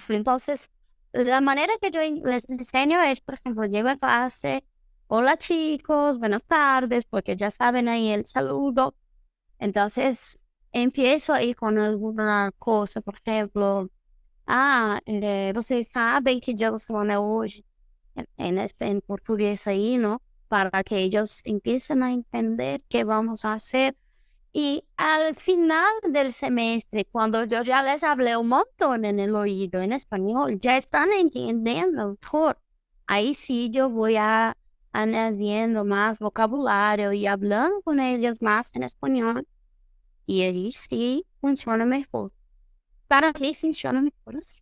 Entonces, la manera que yo les enseño es, por ejemplo, llego a clase, hola chicos, buenas tardes, porque ya saben ahí el saludo. Entonces, empiezo ahí con alguna cosa, por ejemplo, vocês sabem que dia da semana é hoje? En portugués ahí, ¿no? Para que ellos empiecen a entender qué vamos a hacer. Y al final del semestre, cuando yo ya les hablé un montón en el oído en español, ya están entendiendo mejor. Ahí sí yo voy añadiendo más vocabulario y hablando con ellos más en español. Y ahí sí funciona mejor. Para mí funciona mejor así.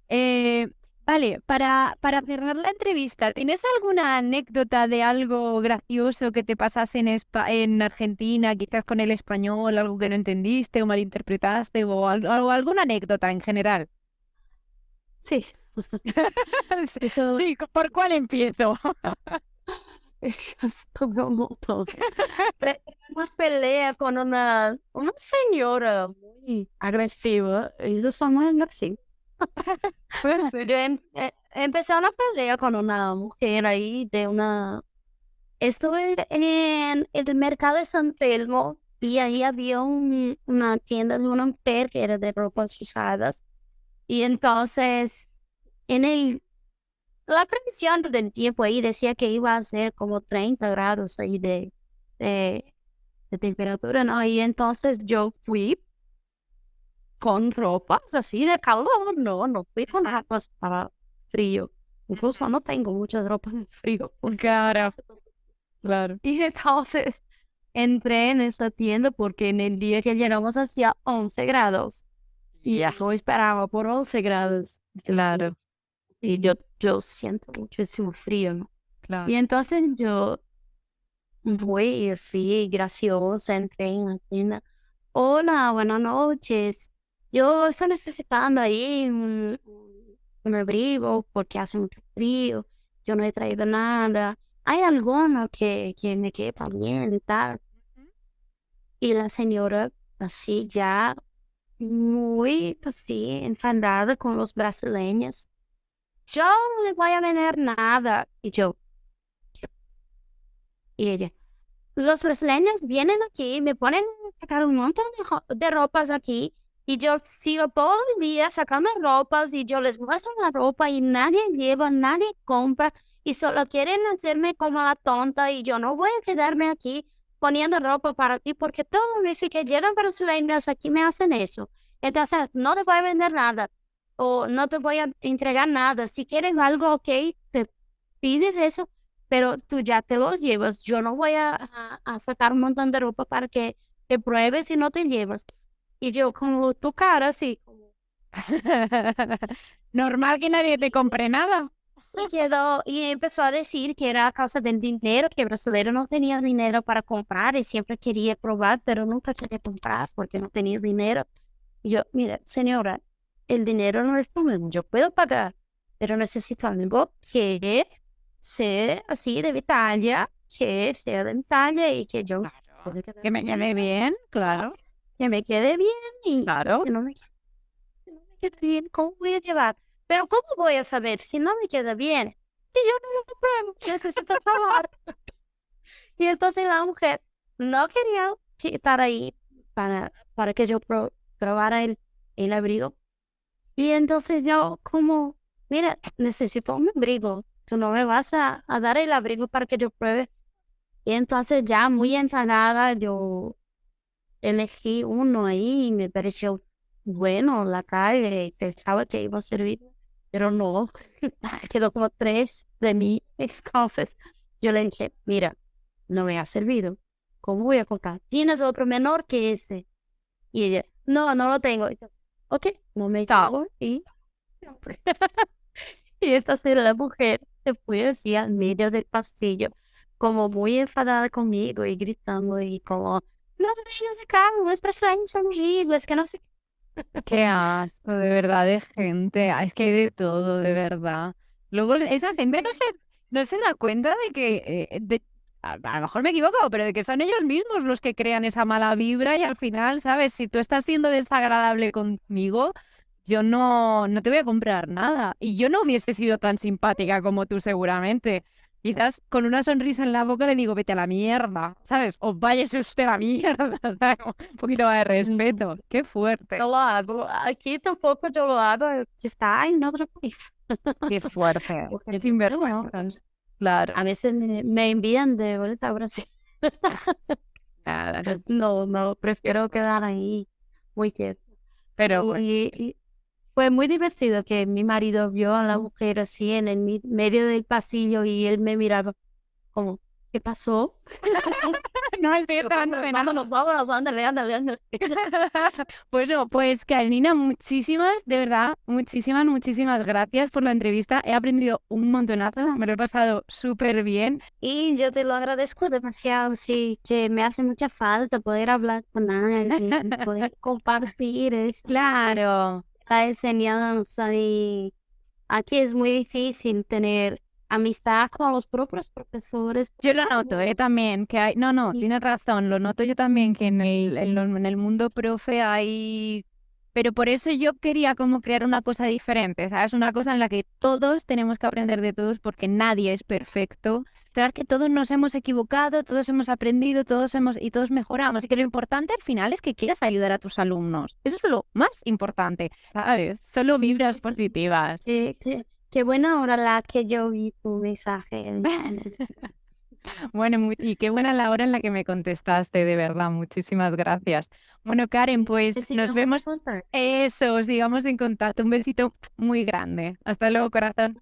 Eh, vale, para cerrar la entrevista, ¿tienes alguna anécdota de algo gracioso que te pasase en Argentina, quizás con el español, algo que no entendiste o malinterpretaste o alguna anécdota en general? Sí. Sí, Eso sí, ¿por cuál empiezo? tuve un montón. Una pelea con una señora muy agresiva. Ellos son muy agresivos. Sí. Empecé una pelea con una mujer ahí Estuve en el mercado de San Telmo y ahí había una tienda de una mujer que era de ropas usadas. Y entonces, en el la previsión del tiempo ahí decía que iba a ser como 30 grados ahí de, de temperatura, ¿no? Y entonces yo fui con ropas así de calor, no fui con ropas para frío. Incluso no tengo muchas ropas de frío. Claro, claro. Y entonces entré en esta tienda porque en el día que llegamos hacía 11 grados. Y Ya, yo esperaba por 11 grados. claro, Y yo siento muchísimo frío, ¿no? claro. Y entonces yo muy así, graciosa, entré en la tienda. Hola, buenas noches. Yo estoy necesitando ahí un abrigo porque hace mucho frío. Yo no he traído nada. ¿Hay alguno que me quepa bien y tal? Y la señora, así ya, muy así, enfadada con los brasileños. Yo no le voy a vender nada. Y yo, y ella. Los brasileños vienen aquí, me ponen a sacar un montón de ropas aquí y yo sigo todo el día sacando ropas y yo les muestro la ropa y nadie lleva, nadie compra y solo quieren hacerme como la tonta y yo no voy a quedarme aquí poniendo ropa para ti porque todas las veces que llegan brasileños aquí me hacen eso. Entonces no te voy a vender nada o no te voy a entregar nada. Si quieres algo, ok, te pides eso pero tú ya te lo llevas. Yo no voy a sacar un montón de ropa para que pruebes y no te llevas. Y yo como tu cara así, como, Normal que nadie te compre nada. y quedó, y empezó a decir que era a causa del dinero, que el brasileño no tenía dinero para comprar y siempre quería probar, pero nunca quería comprar porque no tenía dinero. Y yo, mira, señora, el dinero no es problema, yo puedo pagar, pero necesito algo que sea así de mi talla, que sea de mi talla y que yo pueda quedar Que me quede bien, claro, que me quede bien y claro. si no me queda bien, ¿cómo voy a llevar? Pero ¿cómo voy a saber si no me queda bien? Si yo no lo pruebo, necesito probar. Y entonces la mujer no quería estar ahí para que yo probara el abrigo. Y entonces yo como, mira, necesito un abrigo. Tú no me vas a dar el abrigo para que yo pruebe. Y entonces ya muy enfadada yo elegí uno ahí y me pareció bueno la calle. Pensaba que iba a servir, pero no. Quedó como tres de mí. Entonces yo le dije, mira, no me ha servido. ¿Cómo voy a comprar? ¿Tienes otro menor que ese? Y ella, no lo tengo. Entonces, ok, no me Chao. llevo y y esta señora mujer se fue así al medio del pasillo, como muy enfadada conmigo y gritando y como, no te vayas acá, no es brasileños son horribles, que no sé qué. Qué asco, de verdad, de gente. Es que hay de todo, de verdad. Luego esa gente no se da cuenta de que, a lo mejor me equivoco, pero de que son ellos mismos los que crean esa mala vibra y al final, ¿sabes? Si tú estás siendo desagradable conmigo, yo no te voy a comprar nada. Y yo no hubiese sido tan simpática como tú seguramente. Quizás con una sonrisa en la boca le digo, vete a la mierda, ¿sabes? O váyase usted a la mierda, ¿sabes? Un poquito más de respeto. Qué fuerte. Yo lo hago, aquí tampoco yo lo hago, que está en otro país. Qué fuerte. Porque Qué sinvergüenzas. Claro. a veces me envían de vuelta a Brasil. Nada, no. No, prefiero quedar ahí muy quieto. Pero bueno, Y fue muy divertido que mi marido vio a la mujer así en el medio del pasillo y él me miraba como, ¿qué pasó? no estoy entrando de nada. Vámonos, ándale. Bueno, pues Carolina, muchísimas, de verdad, muchísimas gracias por la entrevista. He aprendido un montonazo, me lo he pasado súper bien. Y yo te lo agradezco demasiado, sí, que me hace mucha falta poder hablar con alguien, poder compartir Claro. la enseñanza y aquí es muy difícil tener amistad con los propios profesores. Yo lo noto, también, que hay, no, tienes razón, lo noto yo también, que en el mundo profe hay, pero por eso yo quería como crear una cosa diferente, ¿sabes? Una cosa en la que todos tenemos que aprender de todos porque nadie es perfecto, sabes que todos nos hemos equivocado, todos hemos aprendido, y todos mejoramos, y que lo importante al final es que quieras ayudar a tus alumnos, eso es lo más importante, ¿sabes? Solo vibras positivas. Que qué buena hora la que yo vi tu mensaje. Bueno, y qué buena la hora en la que me contestaste, de verdad, muchísimas gracias. Bueno, Karen, Que pues nos sigamos en vemos. contacto. Eso, sigamos en contacto. Un besito muy grande. Hasta luego, corazón.